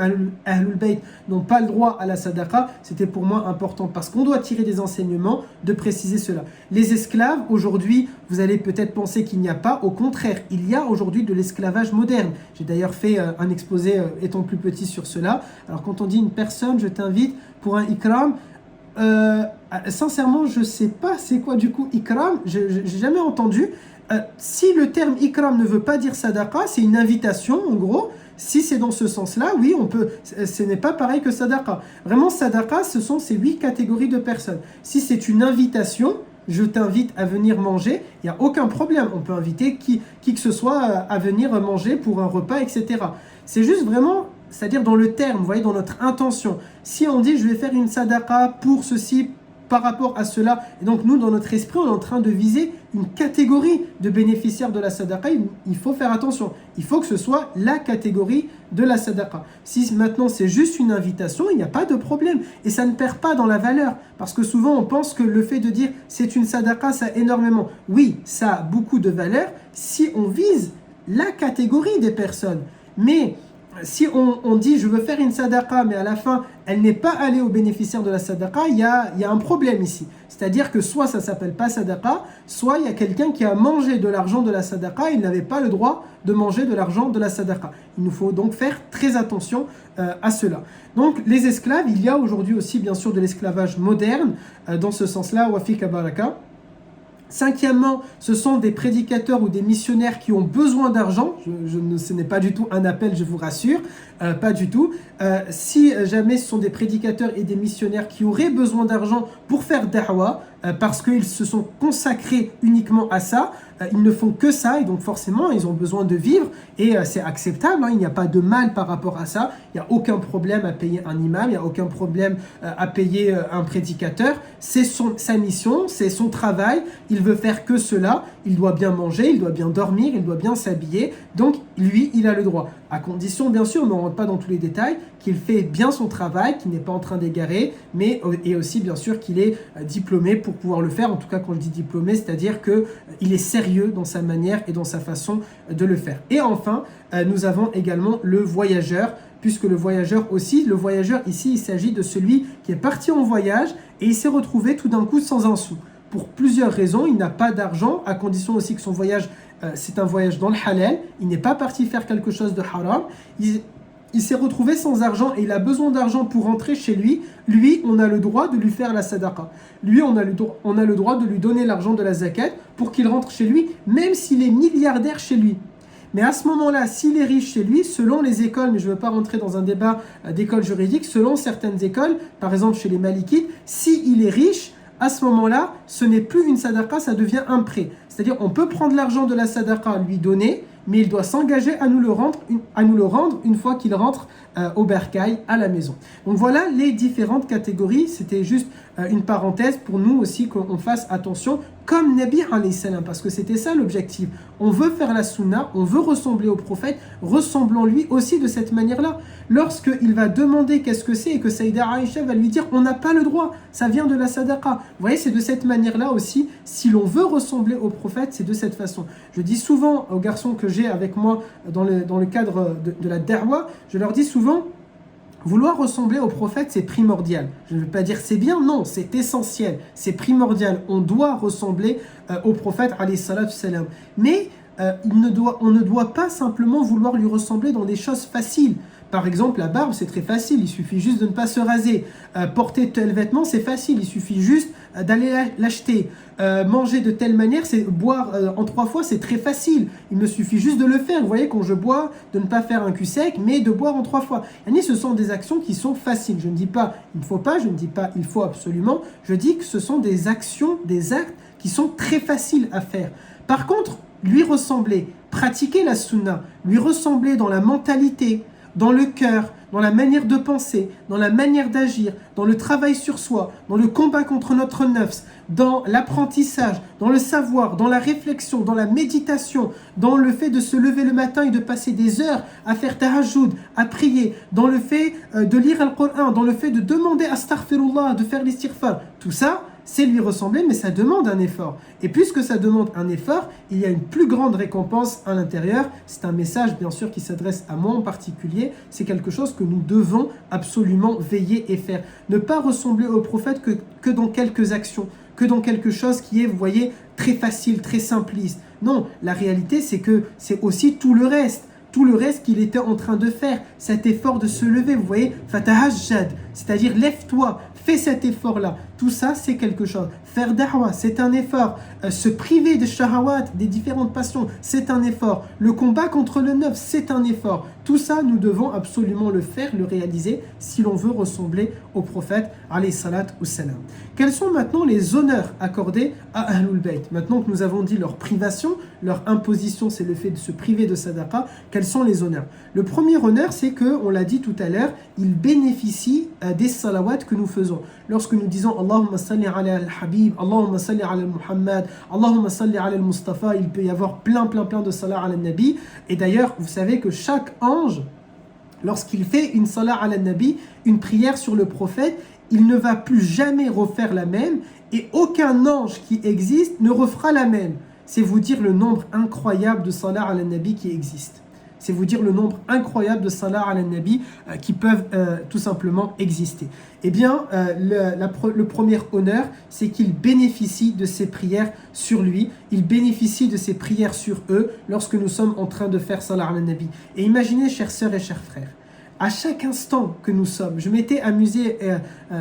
Ahlul Bayt n'ont pas le droit à la sadaqa, c'était pour moi important, parce qu'on doit tirer des enseignements de préciser cela. Les esclaves, aujourd'hui, vous allez peut-être penser qu'il n'y a pas, au contraire, il y a aujourd'hui de l'esclavage moderne. J'ai d'ailleurs fait un exposé étant plus petit sur cela. Alors quand on dit une personne, je t'invite pour un ikram, sincèrement, je ne sais pas c'est quoi du coup ikram, je n'ai jamais entendu. Si le terme ikram ne veut pas dire sadaqa, c'est une invitation en gros. Si c'est dans ce sens-là, oui, on peut. Ce n'est pas pareil que sadaqa. Vraiment, sadaqa, ce sont ces 8 catégories de personnes. Si c'est une invitation, je t'invite à venir manger, il n'y a aucun problème. On peut inviter qui que ce soit à venir manger pour un repas, etc. C'est juste vraiment, c'est-à-dire dans le terme, vous voyez, dans notre intention. Si on dit je vais faire une sadaqa pour ceci, par rapport à cela, et donc nous, dans notre esprit, on est en train de viser une catégorie de bénéficiaires de la sadaqa. Il faut faire attention. Il faut que ce soit la catégorie de la sadaqa. Si maintenant c'est juste une invitation, il n'y a pas de problème. Et ça ne perd pas dans la valeur. Parce que souvent, on pense que le fait de dire c'est une sadaqa, ça a énormément. Oui, ça a beaucoup de valeur si on vise la catégorie des personnes. Mais si on dit je veux faire une sadaqa, mais à la fin elle n'est pas allée aux bénéficiaires de la sadaqa, il y a un problème ici. C'est-à-dire que soit ça ne s'appelle pas sadaqa, soit il y a quelqu'un qui a mangé de l'argent de la sadaqa et il n'avait pas le droit de manger de l'argent de la sadaqa. Il nous faut donc faire très attention à cela. Donc les esclaves, il y a aujourd'hui aussi bien sûr de l'esclavage moderne, dans ce sens-là, wa fika baraka. Cinquièmement, ce sont des prédicateurs ou des missionnaires qui ont besoin d'argent. Ce n'est pas du tout un appel, je vous rassure, pas du tout. Si jamais ce sont des prédicateurs et des missionnaires qui auraient besoin d'argent pour faire da'wa, parce qu'ils se sont consacrés uniquement à ça, ils ne font que ça et donc forcément ils ont besoin de vivre et c'est acceptable, hein, il n'y a pas de mal par rapport à ça, il n'y a aucun problème à payer un imam, il n'y a aucun problème à payer un prédicateur, c'est sa mission, c'est son travail, il veut faire que cela, il doit bien manger, il doit bien dormir, il doit bien s'habiller, donc lui il a le droit, à condition bien sûr, mais on ne rentre pas dans tous les détails, qu'il fait bien son travail, qu'il n'est pas en train d'égarer, mais et aussi bien sûr qu'il est diplômé pour pouvoir le faire. En tout cas, quand je dis diplômé, c'est-à-dire qu'il est sérieux dans sa manière et dans sa façon de le faire. Et enfin, nous avons également le voyageur, puisque le voyageur ici, il s'agit de celui qui est parti en voyage et il s'est retrouvé tout d'un coup sans un sou. Pour plusieurs raisons, il n'a pas d'argent, à condition aussi que son voyage, c'est un voyage dans le halal, il n'est pas parti faire quelque chose de haram, il s'est retrouvé sans argent et il a besoin d'argent pour rentrer chez lui. Lui, on a le droit de lui faire la sadaqa. Lui, on a le droit de lui donner l'argent de la zakat pour qu'il rentre chez lui, même s'il est milliardaire chez lui. Mais à ce moment-là, s'il est riche chez lui, selon les écoles, mais je ne veux pas rentrer dans un débat d'école juridique, selon certaines écoles, par exemple chez les Malikites, s'il est riche, à ce moment-là, ce n'est plus une sadaqa, ça devient un prêt. C'est-à-dire, on peut prendre l'argent de la sadaqa, lui donner, mais il doit s'engager à nous le rendre une fois qu'il rentre au bercail, à la maison. Donc voilà les différentes catégories. C'était juste une parenthèse pour nous aussi qu'on fasse attention, comme Nabi alayhi salam, parce que c'était ça l'objectif. On veut faire la sunna, on veut ressembler au prophète, ressemblons-lui aussi de cette manière-là. Lorsqu'il va demander qu'est-ce que c'est et que Saïda Aïcha va lui dire on n'a pas le droit, ça vient de la sadaqa. Vous voyez, c'est de cette manière-là aussi, si l'on veut ressembler au prophète, c'est de cette façon. Je dis souvent aux garçons que j'ai avec moi dans le cadre de la da'wa, je leur dis souvent, vouloir ressembler au prophète, c'est primordial. Je ne veux pas dire c'est bien, non, c'est essentiel, c'est primordial. On doit ressembler au prophète, alayhi salatu salam. Mais on ne doit pas simplement vouloir lui ressembler dans des choses faciles. Par exemple, la barbe, c'est très facile, il suffit juste de ne pas se raser. Porter tel vêtement, c'est facile, il suffit juste d'aller l'acheter. Manger de telle manière, c'est boire en 3 fois, c'est très facile. Il me suffit juste de le faire. Vous voyez, quand je bois, de ne pas faire un cul sec, mais de boire en 3 fois. Et ce sont des actions qui sont faciles. Je ne dis pas il ne faut pas, je ne dis pas il faut absolument. Je dis que ce sont des actions, des actes qui sont très faciles à faire. Par contre, lui ressembler, pratiquer la sunna, lui ressembler dans la mentalité, dans le cœur, dans la manière de penser, dans la manière d'agir, dans le travail sur soi, dans le combat contre notre nafs, dans l'apprentissage, dans le savoir, dans la réflexion, dans la méditation, dans le fait de se lever le matin et de passer des heures à faire tahajjud, à prier, dans le fait de lire le Coran, dans le fait de demander astaghfirullah, de faire l'istighfar, tout ça, c'est lui ressembler, mais ça demande un effort. Et puisque ça demande un effort, il y a une plus grande récompense à l'intérieur. C'est un message, bien sûr, qui s'adresse à moi en particulier. C'est quelque chose que nous devons absolument veiller et faire. Ne pas ressembler au prophète que dans quelques actions, que dans quelque chose qui est, vous voyez, très facile, très simpliste. Non, la réalité, c'est que c'est aussi tout le reste. Tout le reste qu'il était en train de faire, cet effort de se lever, vous voyez, fatahajjad, c'est-à-dire lève-toi, fais cet effort-là. Tout ça, c'est quelque chose. Faire da'wah, c'est un effort. Se priver des shahawat, des différentes passions, c'est un effort. Le combat contre le neuf, c'est un effort. Tout ça, nous devons absolument le faire, le réaliser, si l'on veut ressembler au prophète, alayhi salat ou salam. Quels sont maintenant les honneurs accordés à Ahlul Bayt? Maintenant que nous avons dit leur privation, leur imposition, c'est le fait de se priver de sadaqa, quels sont les honneurs? Le premier honneur, c'est que, on l'a dit tout à l'heure, ils bénéficient des salawats que nous faisons. Lorsque nous disons Allahumma salli ala al-Habib, Allahumma salli ala al-Muhammad, Allahumma salli ala al-Mustafa, il peut y avoir plein de salat ala al-Nabi. Et d'ailleurs, vous savez que chaque ange, lorsqu'il fait une salat ala al-Nabi, une prière sur le prophète, il ne va plus jamais refaire la même et aucun ange qui existe ne refera la même. C'est vous dire le nombre incroyable de salat ala al-Nabi qui existent. C'est vous dire le nombre incroyable de salat ala nabi qui peuvent tout simplement exister. Eh bien, le premier honneur, c'est qu'ils bénéficient de ces prières sur lui, ils bénéficient de ces prières sur eux lorsque nous sommes en train de faire salat ala nabi. Et imaginez, chères sœurs et chers frères, à chaque instant que nous sommes, je m'étais amusé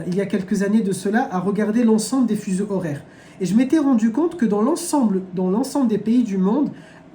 il y a quelques années de cela à regarder l'ensemble des fuseaux horaires. Et je m'étais rendu compte que dans l'ensemble des pays du monde,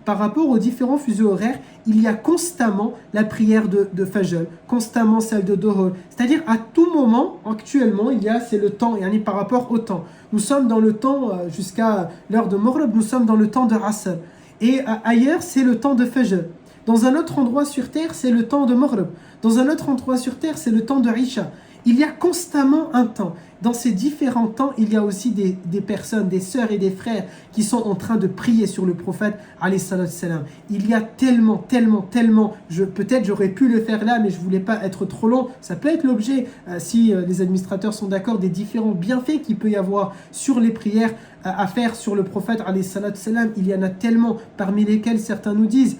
par rapport aux différents fuseaux horaires, il y a constamment la prière de Fajr, constamment celle de Dohor. C'est-à-dire à tout moment, actuellement, c'est le temps, et par rapport au temps. Nous sommes dans le temps, jusqu'à l'heure de Maghrib, nous sommes dans le temps de Asr. Et ailleurs, c'est le temps de Fajr. Dans un autre endroit sur terre, c'est le temps de Maghrib. Dans un autre endroit sur terre, c'est le temps de Isha. Il y a constamment un temps. Dans ces différents temps, il y a aussi des personnes, des sœurs et des frères qui sont en train de prier sur le prophète, alayhi salatu salam. Il y a tellement, peut-être j'aurais pu le faire là, mais je ne voulais pas être trop long. Ça peut être l'objet, si les administrateurs sont d'accord, des différents bienfaits qu'il peut y avoir sur les prières à faire sur le prophète, alayhi salatu salam. Il y en a tellement, parmi lesquels certains nous disent,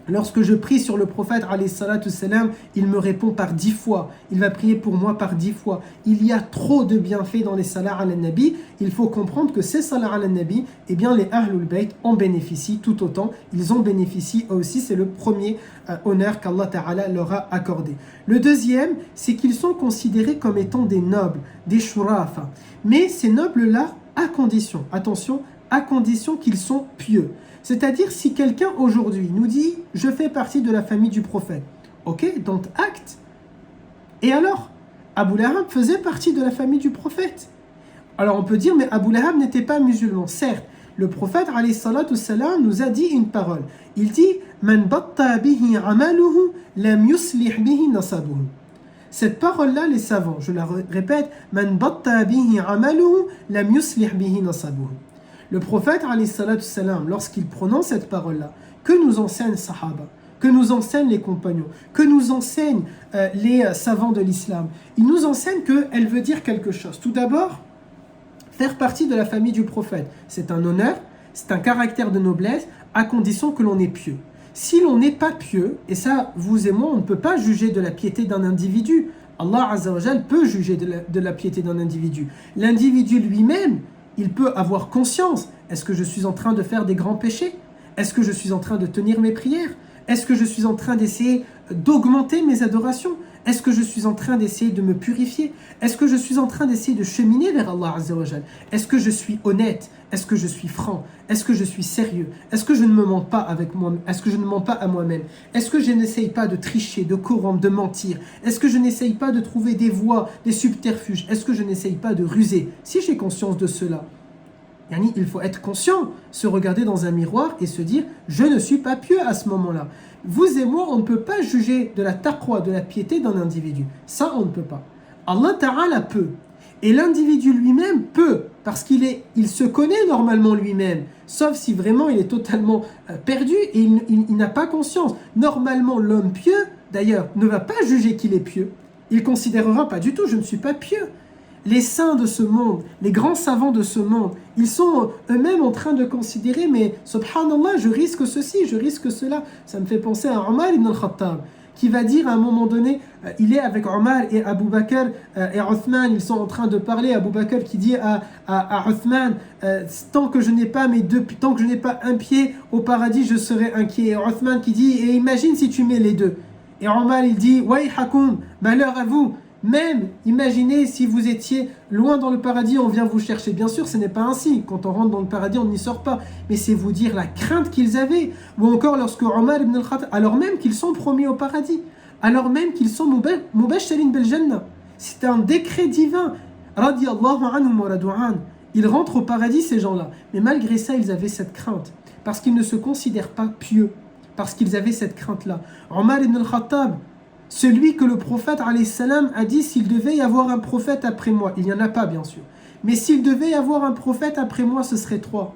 lorsque je prie sur le prophète, alayhi salatu salam, il me répond par 10 fois. Il va prier pour moi par 10 fois. Il y a trop de bienfaits dans les salats ala nabi. Il faut comprendre que ces salats ala nabi, eh bien les Ahlul Bayt en bénéficient tout autant. Ils en bénéficient aussi. C'est le premier honneur qu'Allah Ta'ala leur a accordé. Le deuxième, c'est qu'ils sont considérés comme étant des nobles, des shurafa. Mais ces nobles-là, à condition, attention, à condition qu'ils sont pieux. C'est-à-dire, si quelqu'un aujourd'hui nous dit « Je fais partie de la famille du prophète », ok, donc acte. Et alors, Abu Lahab faisait partie de la famille du prophète. Alors on peut dire « Mais Abu Lahab n'était pas musulman ». Certes, le prophète, alayhi salatu salam, nous a dit une parole. Il dit « Man batta bihi amaluhu, lam yuslih bihi nasabuhu ». Cette parole-là, les savants, je la répète, « Man batta bihi amaluhu, lam yuslih bihi nasabuhu ». Le prophète, alayhi salatu salam, lorsqu'il prononce cette parole-là, que nous enseignent Sahaba, que nous enseignent les compagnons, que nous enseignent les savants de l'islam, il nous enseigne qu'elle veut dire quelque chose. Tout d'abord, faire partie de la famille du prophète, c'est un honneur, c'est un caractère de noblesse, à condition que l'on est pieux. Si l'on n'est pas pieux, et ça, vous et moi, on ne peut pas juger de la piété d'un individu. Allah Azza wa Jal peut juger de la piété d'un individu. L'individu lui-même, il peut avoir conscience. Est-ce que je suis en train de faire des grands péchés? Est-ce que je suis en train de tenir mes prières? Est-ce que je suis en train d'essayer d'augmenter mes adorations? Est-ce que je suis en train d'essayer de me purifier? Est-ce que je suis en train d'essayer de cheminer vers Allah Azza wa Jal? Est-ce que je suis honnête? Est-ce que je suis franc? Est-ce que je suis sérieux? Est-ce que je ne me mens pas avec moi? Est-ce que je ne mens pas à moi-même? Est-ce que je n'essaye pas de tricher, de corrompre, de mentir? Est-ce que je n'essaye pas de trouver des voies, des subterfuges? Est-ce que je n'essaye pas de ruser? Si j'ai conscience de cela, Yani, il faut être conscient, se regarder dans un miroir et se dire « je ne suis pas pieux à ce moment-là ». Vous et moi, on ne peut pas juger de la taqwa, de la piété d'un individu. Ça, on ne peut pas. Allah Ta'ala peut. Et l'individu lui-même peut, parce il se connaît normalement lui-même, sauf si vraiment il est totalement perdu et il n'a pas conscience. Normalement, l'homme pieux, d'ailleurs, ne va pas juger qu'il est pieux. Il considérera pas du tout, je ne suis pas pieux. Les saints de ce monde, les grands savants de ce monde, ils sont eux-mêmes en train de considérer, mais subhanallah, je risque ceci, je risque cela. Ça me fait penser à Omar ibn al-Khattab, qui va dire à un moment donné, il est avec Omar et Abu Bakr et Uthman, ils sont en train de parler, Abu Bakr qui dit à Uthman, tant que je n'ai pas tant que je n'ai pas un pied au paradis, je serai inquiet. Et Uthman qui dit, et imagine si tu mets les deux. Et Omar il dit, Wayhakum, malheur à vous. Même, imaginez si vous étiez loin dans le paradis, on vient vous chercher. Bien sûr, ce n'est pas ainsi. Quand on rentre dans le paradis, on n'y sort pas. Mais c'est vous dire la crainte qu'ils avaient. Ou encore lorsque Omar ibn al-Khattab, alors même qu'ils sont promis au paradis, alors même qu'ils sont mubashirin bil jannah. C'est un décret divin. Radiyallahu anhum wa radu'an. Ils rentrent au paradis, ces gens-là. Mais malgré ça, ils avaient cette crainte. Parce qu'ils ne se considèrent pas pieux. Parce qu'ils avaient cette crainte-là. Omar ibn al-Khattab, celui que le prophète alayhi salam a dit, s'il devait y avoir un prophète après moi, il n'y en a pas bien sûr, mais s'il devait y avoir un prophète après moi, ce serait toi,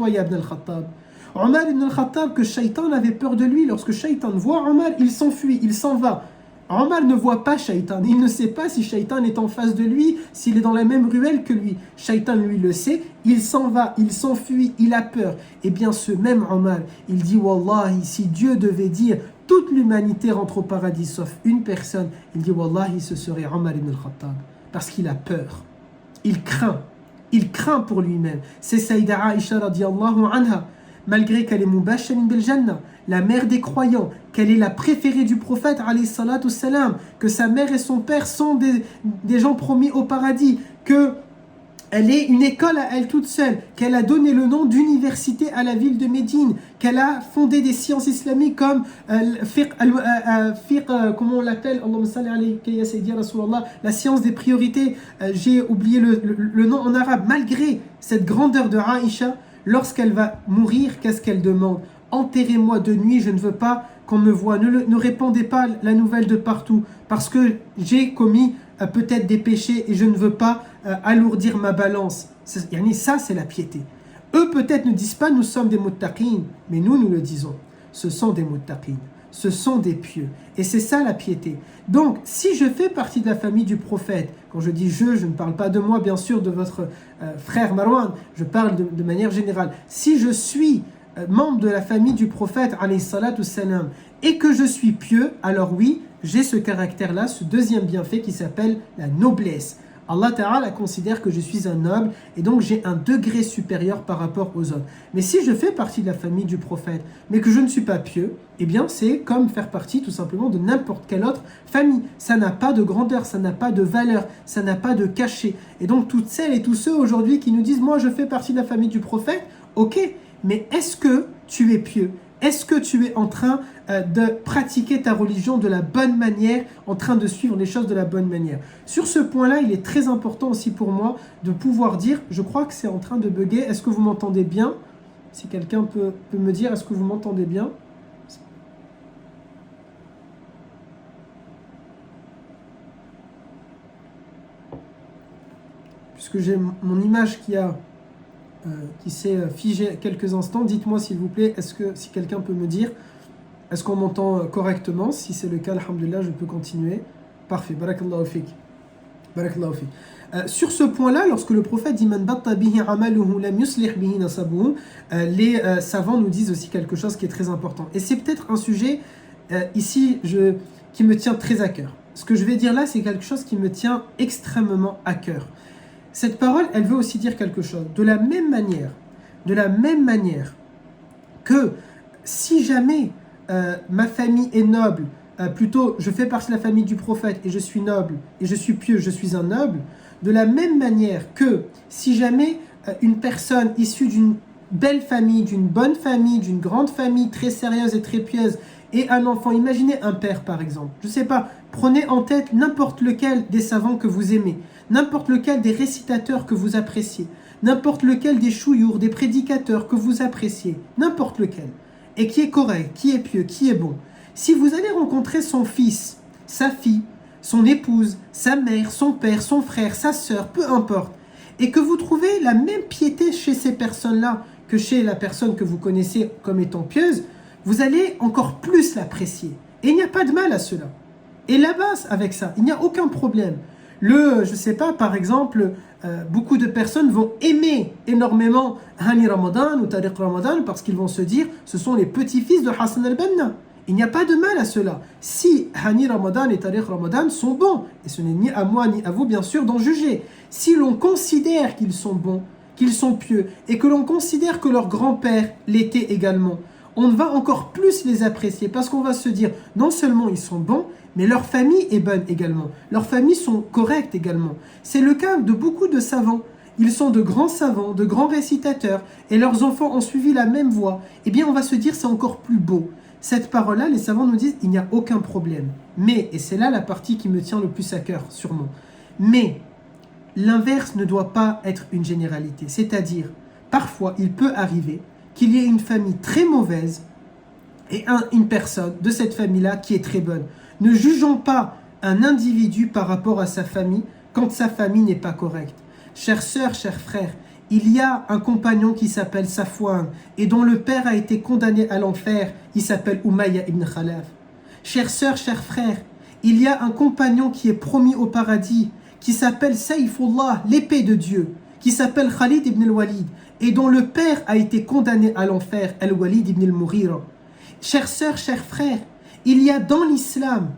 ya ibn al-Khattab. Omar ibn al-Khattab, que Shaitan avait peur de lui, lorsque Shaitan voit Omar, il s'enfuit, il s'en va. Omar ne voit pas Shaitan, il ne sait pas si Shaitan est en face de lui, s'il est dans la même ruelle que lui. Shaitan lui le sait, il s'en va, il s'enfuit, il a peur. Et bien ce même Omar, il dit, Wallahi, si Dieu devait dire, toute l'humanité rentre au paradis sauf une personne, il dit Wallahi, ce serait Omar ibn al-Khattab. Parce qu'il a peur. Il craint pour lui-même. C'est Saïda Aïcha radiallahu anha, malgré qu'elle est mubashirin bil jannah, la mère des croyants, qu'elle est la préférée du prophète alayhi salatu salam, que sa mère et son père sont des gens promis au paradis, que elle est une école à elle toute seule, qu'elle a donné le nom d'université à la ville de Médine, qu'elle a fondé des sciences islamiques comme comment on l'appelle, la science des priorités, j'ai oublié le nom en arabe. Malgré cette grandeur de Aïcha, lorsqu'elle va mourir, qu'est-ce qu'elle demande? Enterrez-moi de nuit, je ne veux pas qu'on me voie. Ne répandez pas la nouvelle de partout, parce que j'ai commis peut-être des péchés et je ne veux pas alourdir ma balance. Ça, c'est la piété. Eux, peut-être, ne disent pas nous sommes des muttaqin, mais nous le disons. Ce sont des muttaqin, ce sont des pieux. Et c'est ça la piété. Donc, si je fais partie de la famille du prophète, quand je dis je ne parle pas de moi, bien sûr, de votre frère Marwan, je parle de manière générale. Si je suis membre de la famille du prophète, alayhi salatu salam, et que je suis pieux, alors oui, j'ai ce caractère-là, ce deuxième bienfait qui s'appelle la noblesse. Allah Ta'ala considère que je suis un noble et donc j'ai un degré supérieur par rapport aux autres. Mais si je fais partie de la famille du prophète, mais que je ne suis pas pieux, eh bien c'est comme faire partie tout simplement de n'importe quelle autre famille. Ça n'a pas de grandeur, ça n'a pas de valeur, ça n'a pas de cachet. Et donc toutes celles et tous ceux aujourd'hui qui nous disent « moi je fais partie de la famille du prophète », ok, mais est-ce que tu es pieux ? Est-ce que tu es en train de pratiquer ta religion de la bonne manière, en train de suivre les choses de la bonne manière? Sur ce point-là, il est très important aussi pour moi de pouvoir dire, je crois que c'est en train de bugger, est-ce que vous m'entendez bien? Si quelqu'un peut me dire, est-ce que vous m'entendez bien? Puisque j'ai mon image qui s'est figée quelques instants, dites-moi s'il vous plaît, si quelqu'un peut me dire, est-ce qu'on m'entend correctement? Si c'est le cas, alhamdoulilah, je peux continuer. Parfait, barakallahu fik. Barakallahu fik. Sur ce point-là, lorsque le prophète dit Man batta bihi amaluhu lam yuslih bihi nasabuhu, les savants nous disent aussi quelque chose qui est très important. Et c'est peut-être un sujet ici qui me tient très à cœur. Ce que je vais dire là, c'est quelque chose qui me tient extrêmement à cœur. Cette parole, elle veut aussi dire quelque chose. De la même manière que si jamais ma famille est noble, plutôt je fais partie de la famille du prophète et je suis noble, et je suis pieux, je suis un noble, de la même manière que si jamais une personne issue d'une belle famille, d'une bonne famille, d'une grande famille très sérieuse et très pieuse, et un enfant, imaginez un père par exemple, je ne sais pas, prenez en tête n'importe lequel des savants que vous aimez, n'importe lequel des récitateurs que vous appréciez, n'importe lequel des chouyours, des prédicateurs que vous appréciez, n'importe lequel, et qui est correct, qui est pieux, qui est bon, si vous allez rencontrer son fils, sa fille, son épouse, sa mère, son père, son frère, sa sœur, peu importe, et que vous trouvez la même piété chez ces personnes-là que chez la personne que vous connaissez comme étant pieuse, vous allez encore plus l'apprécier. Et il n'y a pas de mal à cela. Et là-bas, avec ça, il n'y a aucun problème. Je sais pas, par exemple, beaucoup de personnes vont aimer énormément Hani Ramadan ou Tariq Ramadan parce qu'ils vont se dire, ce sont les petits-fils de Hassan al-Banna. Il n'y a pas de mal à cela. Si Hani Ramadan et Tariq Ramadan sont bons, et ce n'est ni à moi ni à vous bien sûr d'en juger, si l'on considère qu'ils sont bons, qu'ils sont pieux, et que l'on considère que leur grand-père l'était également, on va encore plus les apprécier parce qu'on va se dire, non seulement ils sont bons, mais leur famille est bonne également. Leurs familles sont correctes également. C'est le cas de beaucoup de savants. Ils sont de grands savants, de grands récitateurs, et leurs enfants ont suivi la même voie. Eh bien, on va se dire, c'est encore plus beau. Cette parole-là, les savants nous disent, il n'y a aucun problème. Mais, et c'est là la partie qui me tient le plus à cœur, sûrement, mais l'inverse ne doit pas être une généralité. C'est-à-dire, parfois, il peut arriver qu'il y ait une famille très mauvaise et une personne de cette famille-là qui est très bonne. Ne jugeons pas un individu par rapport à sa famille quand sa famille n'est pas correcte. Chères sœurs, chers frères, il y a un compagnon qui s'appelle Safwan et dont le père a été condamné à l'enfer. Il s'appelle Umayya ibn Khalaf. Chères sœurs, chers frères, il y a un compagnon qui est promis au paradis qui s'appelle Saïfullah, l'épée de Dieu, qui s'appelle Khalid ibn al-Walid et dont le père a été condamné à l'enfer, al-Walid ibn al-Mughira. Chères sœurs, chers frères, il y a dans l'islam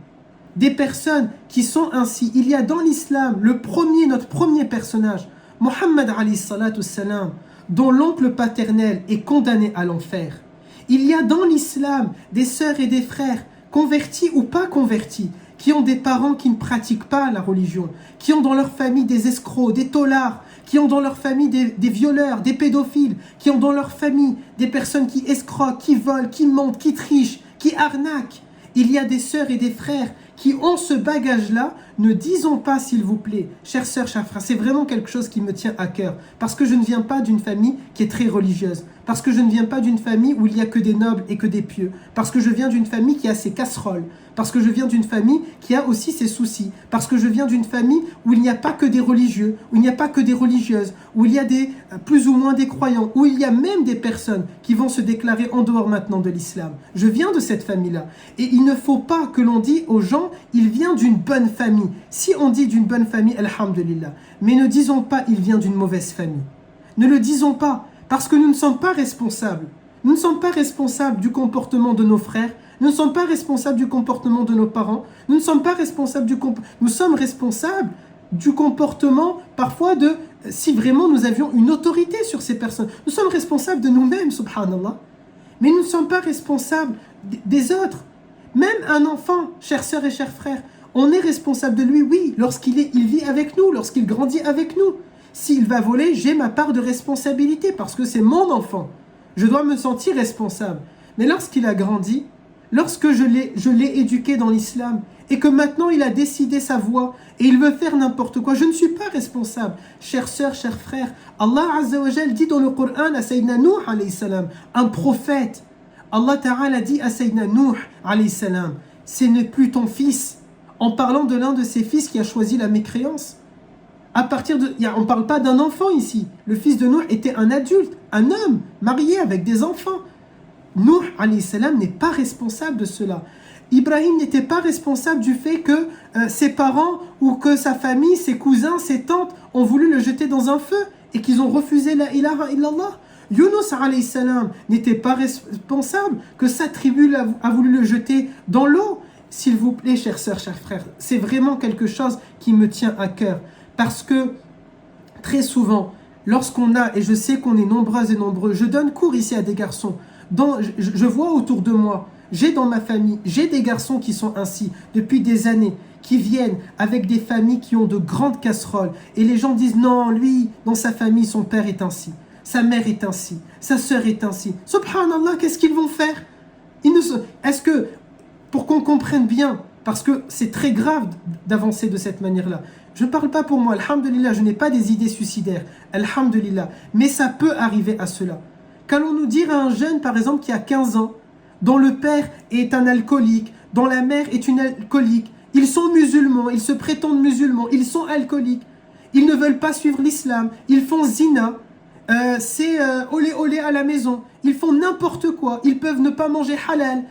des personnes qui sont ainsi. Il y a dans l'islam notre premier personnage, Muhammad alayhi salatu salam, dont l'oncle paternel est condamné à l'enfer. Il y a dans l'islam des sœurs et des frères, convertis ou pas convertis, qui ont des parents qui ne pratiquent pas la religion, qui ont dans leur famille des escrocs, des taulards, qui ont dans leur famille des violeurs, des pédophiles, qui ont dans leur famille des personnes qui escroquent, qui volent, qui mentent, qui trichent, qui arnaquent. Il y a des sœurs et des frères qui ont ce bagage-là. Ne disons pas, s'il vous plaît, chères sœurs, chers frères, c'est vraiment quelque chose qui me tient à cœur, parce que je ne viens pas d'une famille qui est très religieuse, parce que je ne viens pas d'une famille où il n'y a que des nobles et que des pieux, parce que je viens d'une famille qui a ses casseroles, parce que je viens d'une famille qui a aussi ses soucis, parce que je viens d'une famille où il n'y a pas que des religieux, où il n'y a pas que des religieuses, où il y a plus ou moins des croyants, où il y a même des personnes qui vont se déclarer en dehors maintenant de l'islam. Je viens de cette famille-là. Et il ne faut pas que l'on dise aux gens, il vient d'une bonne famille. Si on dit d'une bonne famille, alhamdulillah, mais ne disons pas, il vient d'une mauvaise famille. Ne le disons pas, parce que nous ne sommes pas responsables. Nous ne sommes pas responsables du comportement de nos frères. Nous ne sommes pas responsables du comportement de nos parents. Nous ne sommes pas responsables nous sommes responsables du comportement parfois si vraiment nous avions une autorité sur ces personnes. Nous sommes responsables de nous-mêmes, subhanallah. Mais nous ne sommes pas responsables des autres. Même un enfant, chères sœurs et chers frères, on est responsable de lui, oui, lorsqu'il vit avec nous, lorsqu'il grandit avec nous. S'il va voler, j'ai ma part de responsabilité parce que c'est mon enfant. Je dois me sentir responsable. Mais lorsqu'il a grandi, lorsque je l'ai éduqué dans l'islam et que maintenant il a décidé sa voie et il veut faire n'importe quoi, je ne suis pas responsable. Chères sœurs, chers frères, Allah Azza wa Jal dit dans le Coran à Sayyidina Nuh alayhi salam, un prophète, Allah Ta'ala dit à Sayyidina Nuh alayhi salam, ce n'est plus ton fils, en parlant de l'un de ses fils qui a choisi la mécréance. On ne parle pas d'un enfant ici. Le fils de Nuh était un adulte, un homme, marié avec des enfants. Nuh alayhi salam n'est pas responsable de cela. Ibrahim n'était pas responsable du fait que ses parents ou que sa famille, ses cousins, ses tantes ont voulu le jeter dans un feu et qu'ils ont refusé la ilaha illallah. Yunus alayhi salam n'était pas responsable que sa tribu a voulu le jeter dans l'eau. S'il vous plaît, chères sœurs, chers frères, c'est vraiment quelque chose qui me tient à cœur. Parce que très souvent, lorsqu'on a, et je sais qu'on est nombreuses et nombreux, je donne cours ici à des garçons, je vois autour de moi, j'ai dans ma famille, j'ai des garçons qui sont ainsi depuis des années, qui viennent avec des familles qui ont de grandes casseroles. Et les gens disent, non, lui, dans sa famille, son père est ainsi, sa mère est ainsi, sa sœur est ainsi. Subhanallah, qu'est-ce qu'ils vont faire? Est-ce que, pour qu'on comprenne bien, Parce que c'est très grave d'avancer de cette manière-là. Je ne parle pas pour moi, alhamdulillah, je n'ai pas des idées suicidaires, alhamdulillah. Mais ça peut arriver à cela. Qu'allons-nous dire à un jeune, par exemple, qui a 15 ans, dont le père est un alcoolique, dont la mère est une alcoolique, ils sont musulmans, ils se prétendent musulmans, ils sont alcooliques, ils ne veulent pas suivre l'islam, ils font zina, c'est olé olé à la maison, ils font n'importe quoi, ils peuvent ne pas manger halal,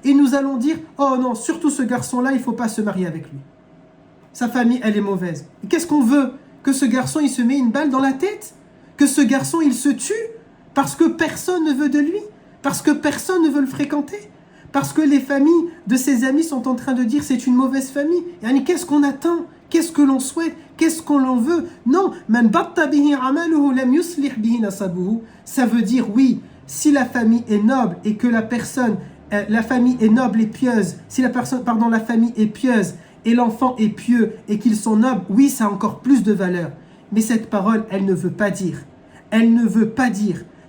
et nous allons dire, oh non, surtout ce garçon-là, il ne faut pas se marier avec lui. Sa famille, elle est mauvaise. Et qu'est-ce qu'on veut? Que ce garçon, il se met une balle dans la tête? Que ce garçon, il se tue? Parce que personne ne veut de lui? Parce que personne ne veut le fréquenter? Parce que les familles de ses amis sont en train de dire c'est une mauvaise famille. Yani, qu'est-ce qu'on attend? Qu'est-ce que l'on souhaite? Qu'est-ce qu'on l'en veut? Non, man batta bihi amaluhu lam yuslih bihi nasabuhu. Ça veut dire oui, si la famille est noble et que la famille est noble et pieuse, si la famille est pieuse et l'enfant est pieux et qu'ils sont nobles, oui, ça a encore plus de valeur. Mais cette parole, elle ne veut pas dire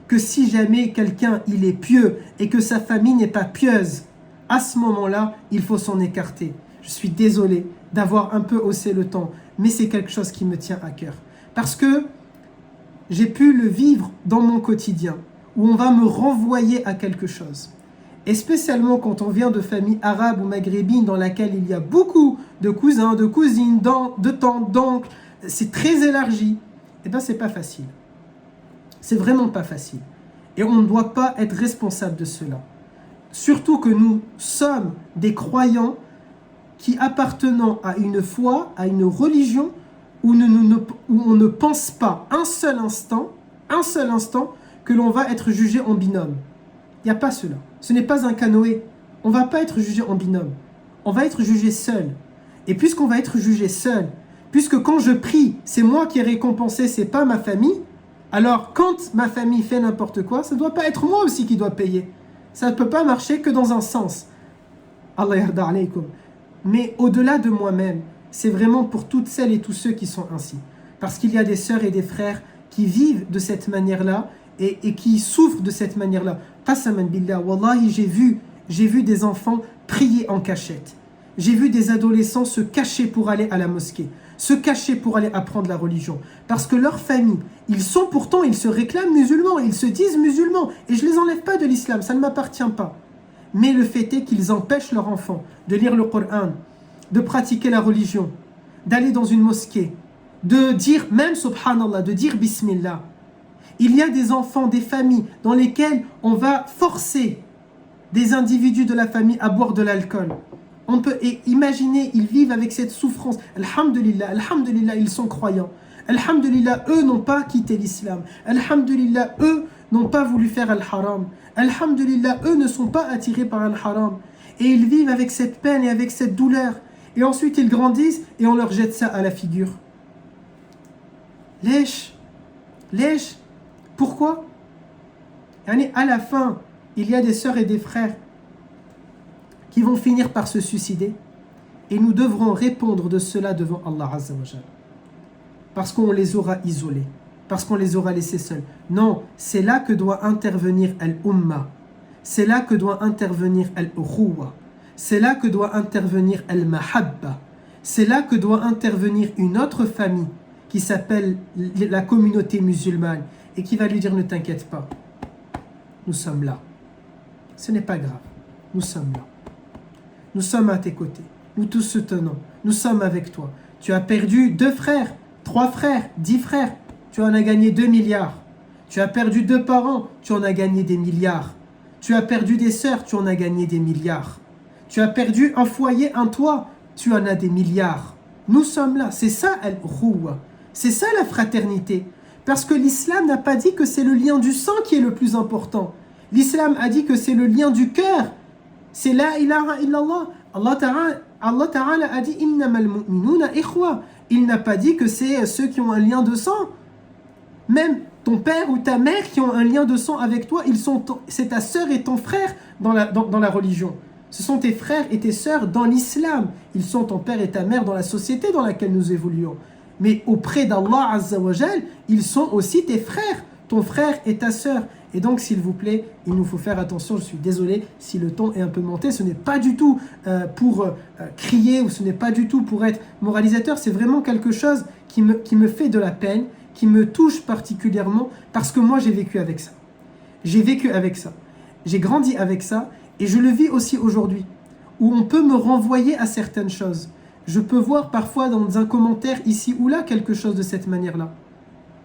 que si jamais quelqu'un il est pieux et que sa famille n'est pas pieuse, à ce moment-là, il faut s'en écarter. Je suis désolé d'avoir un peu haussé le ton, mais c'est quelque chose qui me tient à cœur. Parce que j'ai pu le vivre dans mon quotidien, où on va me renvoyer à quelque chose. Et spécialement quand on vient de familles arabes ou maghrébines dans laquelle il y a beaucoup de cousins, de cousines, de tantes, d'oncles, c'est très élargi, et bien c'est pas facile. C'est vraiment pas facile. Et on ne doit pas être responsable de cela. Surtout que nous sommes des croyants qui appartenant à une foi, à une religion où on ne pense pas un seul instant que l'on va être jugé en binôme. Il n'y a pas cela. Ce n'est pas un canoë. On ne va pas être jugé en binôme. On va être jugé seul. Et puisqu'on va être jugé seul, puisque quand je prie, c'est moi qui est récompensé, c'est pas ma famille, alors quand ma famille fait n'importe quoi, ça ne doit pas être moi aussi qui dois payer. Ça ne peut pas marcher que dans un sens. Allah yarda alaykum. Mais au-delà de moi-même, c'est vraiment pour toutes celles et tous ceux qui sont ainsi. Parce qu'il y a des sœurs et des frères qui vivent de cette manière-là et qui souffrent de cette manière-là. Qasaman billah, wallahi, j'ai vu des enfants prier en cachette. J'ai vu des adolescents se cacher pour aller à la mosquée, se cacher pour aller apprendre la religion. Parce que leur famille, ils se réclament musulmans, ils se disent musulmans. Et je ne les enlève pas de l'islam, ça ne m'appartient pas. Mais le fait est qu'ils empêchent leurs enfants de lire le Coran, de pratiquer la religion, d'aller dans une mosquée, de dire, même subhanallah, de dire bismillah. Il y a des enfants, des familles dans lesquelles on va forcer des individus de la famille à boire de l'alcool. On peut imaginer, ils vivent avec cette souffrance. Alhamdulillah, alhamdulillah, ils sont croyants. Alhamdulillah, eux n'ont pas quitté l'islam. Alhamdulillah, eux n'ont pas voulu faire al-haram. Alhamdulillah, eux ne sont pas attirés par al-haram. Et ils vivent avec cette peine et avec cette douleur. Et ensuite, ils grandissent et on leur jette ça à la figure. Lèche. Pourquoi? À la fin, il y a des sœurs et des frères qui vont finir par se suicider. Et nous devrons répondre de cela devant Allah Azza wa Jal. Parce qu'on les aura isolés. Parce qu'on les aura laissés seuls. Non, c'est là que doit intervenir al-umma. C'est là que doit intervenir al-ukhuwa. C'est là que doit intervenir al-mahabba. C'est là que doit intervenir une autre famille qui s'appelle la communauté musulmane et qui va lui dire ne t'inquiète pas. Nous sommes là. Ce n'est pas grave. Nous sommes là. Nous sommes à tes côtés. Nous te soutenons. Nous sommes avec toi. Tu as perdu 2 frères, 3 frères, 10 frères. Tu en as gagné 2 milliards. Tu as perdu 2 parents. Tu en as gagné des milliards. Tu as perdu des sœurs. Tu en as gagné des milliards. Tu as perdu un foyer, un toit. Tu en as des milliards. Nous sommes là. C'est ça al-ukhuwa. C'est ça la fraternité. Parce que l'islam n'a pas dit que c'est le lien du sang qui est le plus important. L'islam a dit que c'est le lien du cœur. C'est la ilaha illallah. Allah Ta'ala a dit innamal mu'minuna ikhwa. Il n'a pas dit que c'est ceux qui ont un lien de sang. Même ton père ou ta mère qui ont un lien de sang avec toi, c'est ta sœur et ton frère dans la religion. Ce sont tes frères et tes sœurs dans l'islam. Ils sont ton père et ta mère dans la société dans laquelle nous évoluons. Mais auprès d'Allah Azza wa Jal, ils sont aussi tes frères, ton frère et ta sœur. Et donc, s'il vous plaît, il nous faut faire attention. Je suis désolé si le ton est un peu monté. Ce n'est pas du tout pour crier ou ce n'est pas du tout pour être moralisateur. C'est vraiment quelque chose qui me fait de la peine, qui me touche particulièrement parce que moi, j'ai vécu avec ça. J'ai vécu avec ça. J'ai grandi avec ça et je le vis aussi aujourd'hui où on peut me renvoyer à certaines choses. Je peux voir parfois dans un commentaire ici ou là quelque chose de cette manière-là.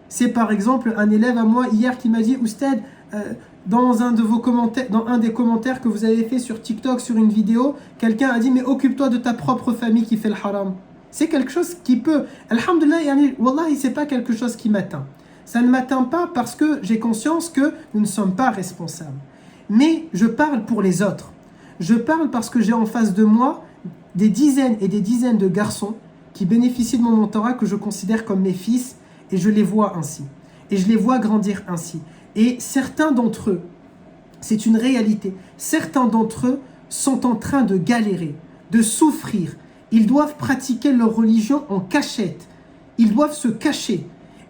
C'est par exemple un élève à moi hier qui m'a dit « Oustad, dans un des commentaires que vous avez fait sur TikTok, sur une vidéo, quelqu'un a dit « Mais occupe-toi de ta propre famille qui fait le haram. » C'est quelque chose qui peut... Alhamdulillah, Wallahi, c'est pas quelque chose qui m'atteint. Ça ne m'atteint pas parce que j'ai conscience que nous ne sommes pas responsables. Mais je parle pour les autres. Je parle parce que j'ai en face de moi des dizaines et des dizaines de garçons qui bénéficient de mon mentorat que je considère comme mes fils et je les vois ainsi. Et je les vois grandir ainsi. Et certains d'entre eux, c'est une réalité, certains d'entre eux sont en train de galérer, de souffrir. Ils doivent pratiquer leur religion en cachette. Ils doivent se cacher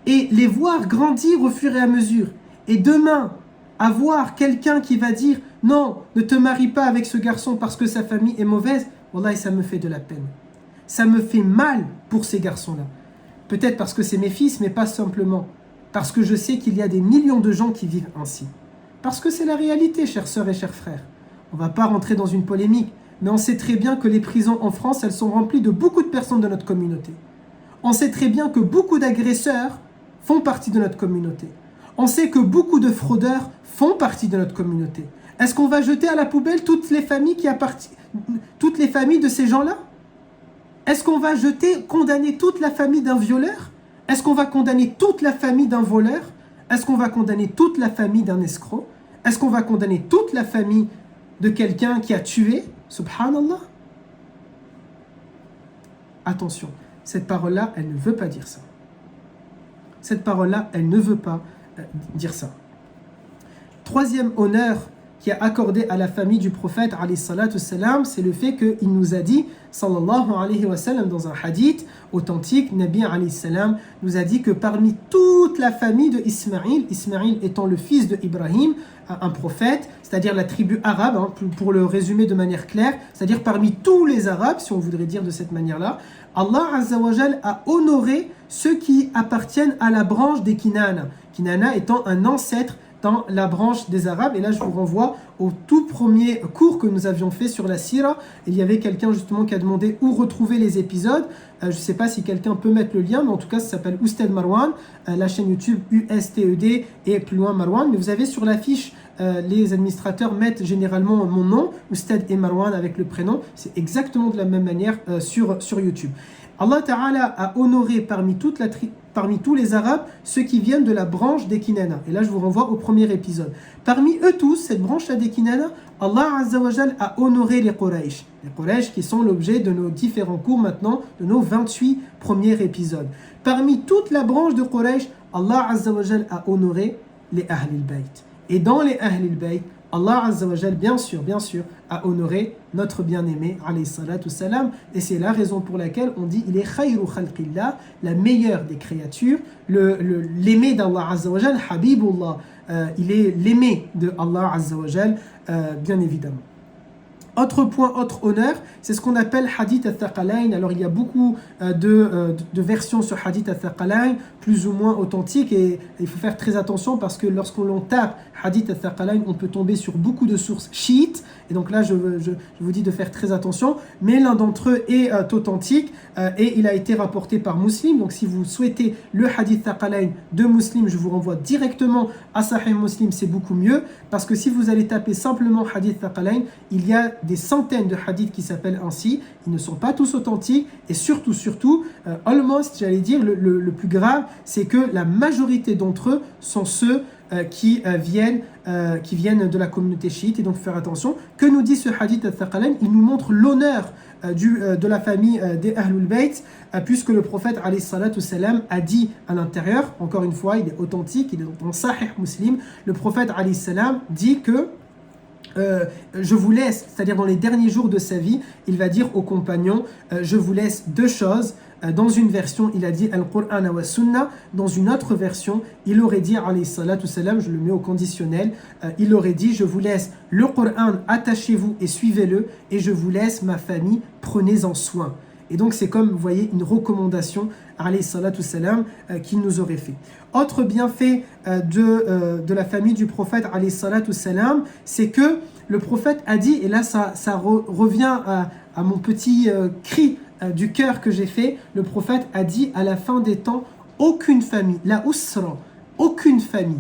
et les voir grandir au fur et à mesure. Et demain, avoir quelqu'un qui va dire « Non, ne te marie pas avec ce garçon parce que sa famille est mauvaise », Wallahi, ça me fait de la peine. Ça me fait mal pour ces garçons-là. Peut-être parce que c'est mes fils, mais pas simplement. Parce que je sais qu'il y a des millions de gens qui vivent ainsi. Parce que c'est la réalité, chères sœurs et chers frères. On ne va pas rentrer dans une polémique, mais on sait très bien que les prisons en France, elles sont remplies de beaucoup de personnes de notre communauté. On sait très bien que beaucoup d'agresseurs font partie de notre communauté. On sait que beaucoup de fraudeurs font partie de notre communauté. Est-ce qu'on va jeter à la poubelle toutes les familles de ces gens-là? Est-ce qu'on va condamner toute la famille d'un violeur? Est-ce qu'on va condamner toute la famille d'un voleur? Est-ce qu'on va condamner toute la famille d'un escroc? Est-ce qu'on va condamner toute la famille de quelqu'un qui a tué? Subhanallah. Attention, cette parole-là, elle ne veut pas dire ça. Cette parole-là, elle ne veut pas dire ça. Troisième honneur qui a accordé à la famille du prophète alayhi salatu salam, c'est le fait qu'il nous a dit, sallallahu alayhi wa sallam, dans un hadith authentique, Nabi alayhi salam nous a dit que parmi toute la famille de Ismaïl, Ismaïl étant le fils de Ibrahim, un prophète, c'est-à-dire la tribu arabe, hein, pour le résumer de manière claire, c'est-à-dire parmi tous les arabes, si on voudrait dire de cette manière-là, Allah Azza wa Jal a honoré ceux qui appartiennent à la branche des Kinana. Kinana étant un ancêtre dans la branche des Arabes. Et là, je vous renvoie au tout premier cours que nous avions fait sur la Sira. Il y avait quelqu'un justement qui a demandé où retrouver les épisodes. Je ne sais pas si quelqu'un peut mettre le lien, mais en tout cas, ça s'appelle Ousted Marwan, la chaîne YouTube USTED et plus loin Marwan. Mais vous avez sur l'affiche, les administrateurs mettent généralement mon nom, Ousted et Marwan avec le prénom. C'est exactement de la même manière sur YouTube. Allah Ta'ala a honoré parmi tous les Arabes ceux qui viennent de la branche des Kinana. Et là, je vous renvoie au premier épisode. Parmi eux tous, cette branche-là des Kinana, Allah Azza wa Jal a honoré les Quraysh. Les Quraysh qui sont l'objet de nos différents cours maintenant, de nos 28 premiers épisodes. Parmi toute la branche de Quraysh, Allah Azza wa Jal a honoré les Ahlul Bayt. Et dans les Ahlul Bayt, Allah Azza wa Jal, bien sûr, a honoré notre bien-aimé, alayhi salatu salam. Et c'est la raison pour laquelle on dit il est khayru khalqillah, la meilleure des créatures, l'aimé d'Allah Azza wa Jal, Habibullah. Il est l'aimé de Allah Azza wa Jal, bien évidemment. Autre point, autre honneur, c'est ce qu'on appelle Hadith al-Thaqalayn. Alors il y a beaucoup de versions sur Hadith al-Thaqalayn, plus ou moins authentiques, et il faut faire très attention parce que lorsqu'on tape Hadith al-Thaqalayn, on peut tomber sur beaucoup de sources chiites, et donc là je vous dis de faire très attention, mais l'un d'entre eux est authentique, et il a été rapporté par Muslim. Donc si vous souhaitez le Hadith al-Thaqalayn de Muslim, je vous renvoie directement à Sahih Muslim, c'est beaucoup mieux, parce que si vous allez taper simplement Hadith al-Thaqalayn, il y a des centaines de hadiths qui s'appellent ainsi, ils ne sont pas tous authentiques, et surtout, almost, j'allais dire, le plus grave, c'est que la majorité d'entre eux sont ceux qui viennent de la communauté chiite. Et donc faire attention. Que nous dit ce hadith al-Thaqalayn? Il nous montre l'honneur de la famille des Ahlul Bayt, puisque le prophète alayhi salatu salam a dit à l'intérieur, encore une fois, il est authentique, il est dans Sahih Muslim, le prophète alayhi salam dit que je vous laisse, c'est-à-dire dans les derniers jours de sa vie, il va dire aux compagnons, je vous laisse deux choses. Dans une version, il a dit Al-Qur'an wa Sunnah. Dans une autre version, il aurait dit, alayhi salatu salam, je le mets au conditionnel, il aurait dit, je vous laisse le Qur'an, attachez-vous et suivez-le, et je vous laisse ma famille, prenez-en soin. Et donc c'est comme, vous voyez, une recommandation, alayhi salatu salam, qu'il nous aurait fait. Autre bienfait de la famille du prophète, alayhi salatu salam, c'est que le prophète a dit, et là ça revient à mon petit cri du cœur que j'ai fait, le prophète a dit à la fin des temps, aucune famille, la usra, aucune famille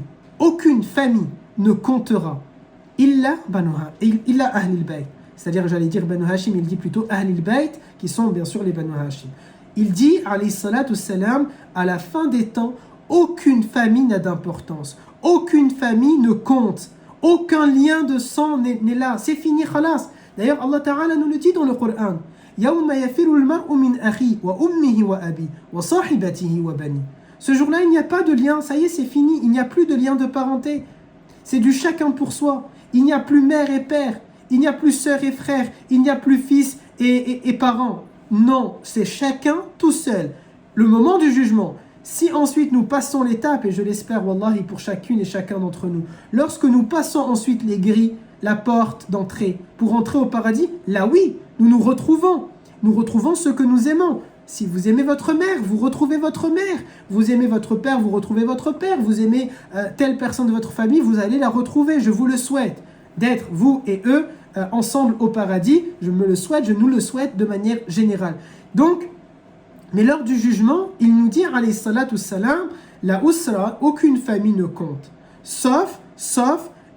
ne comptera illa ahlil bayt. C'est-à-dire, j'allais dire Banu Hashim, il dit plutôt ahlil bayt, qui sont bien sûr les Banu Hashim. Il dit, alayhi salatu salam, à la fin des temps, aucune famille n'a d'importance, aucune famille ne compte, aucun lien de sang n'est là, c'est fini, khalas. D'ailleurs, Allah Ta'ala nous le dit dans le Coran. Ce jour-là, il n'y a pas de lien, ça y est, c'est fini, il n'y a plus de lien de parenté. C'est du chacun pour soi. Il n'y a plus mère et père, il n'y a plus sœur et frère, il n'y a plus fils et parents. Non, c'est chacun tout seul. Le moment du jugement. Si ensuite nous passons l'étape, et je l'espère, wallahi, pour chacune et chacun d'entre nous, lorsque nous passons ensuite les grilles, la porte d'entrée, pour entrer au paradis, là oui, nous nous retrouvons. Nous retrouvons ceux que nous aimons. Si vous aimez votre mère, vous retrouvez votre mère. Vous aimez votre père, vous retrouvez votre père. Vous aimez telle personne de votre famille, vous allez la retrouver. Je vous le souhaite. D'être, vous et eux, ensemble au paradis. Je me le souhaite, je nous le souhaite de manière générale. Donc, mais lors du jugement, il nous dit, alayhi salatu salam, la usra, aucune famille ne compte. Sauf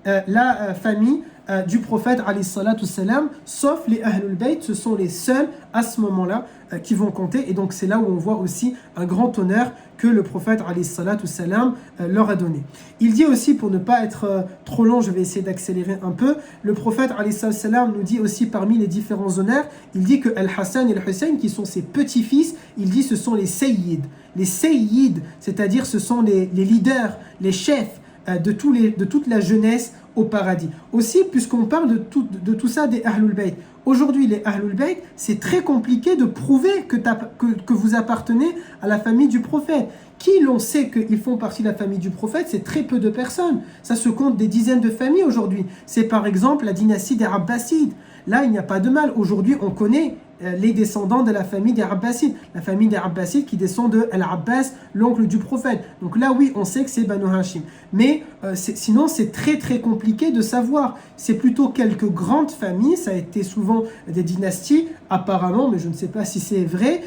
la famille du prophète, alayhi salatu salam, sauf les Ahlul Bayt, ce sont les seuls à ce moment-là qui vont compter. Et donc c'est là où on voit aussi un grand honneur que le prophète, alayhi salatu salam, leur a donné. Il dit aussi, pour ne pas être trop long, je vais essayer d'accélérer un peu, le prophète, alayhi salatu salam, nous dit aussi parmi les différents honneurs, il dit que Al-Hassan et Al-Hussein, qui sont ses petits-fils, il dit ce sont les Sayyids. Les Sayyids, c'est-à-dire ce sont les leaders, les chefs de toute la jeunesse au paradis. Aussi, puisqu'on parle de tout ça des Ahlul Bayt. Aujourd'hui, les Ahlul Bayt, c'est très compliqué de prouver que vous appartenez à la famille du prophète. Qui l'on sait qu'ils font partie de la famille du prophète, c'est très peu de personnes. Ça se compte des dizaines de familles aujourd'hui. C'est par exemple la dynastie des Abbasides. Là, il n'y a pas de mal. Aujourd'hui, on connaît les descendants de la famille des Abbasides. La famille des Abbasides qui descend de Al-Abbas, l'oncle du prophète. Donc là, oui, on sait que c'est Banu Hashim. Mais sinon, c'est très très compliqué de savoir. C'est plutôt quelques grandes familles. Ça a été souvent des dynasties, apparemment, mais je ne sais pas si c'est vrai.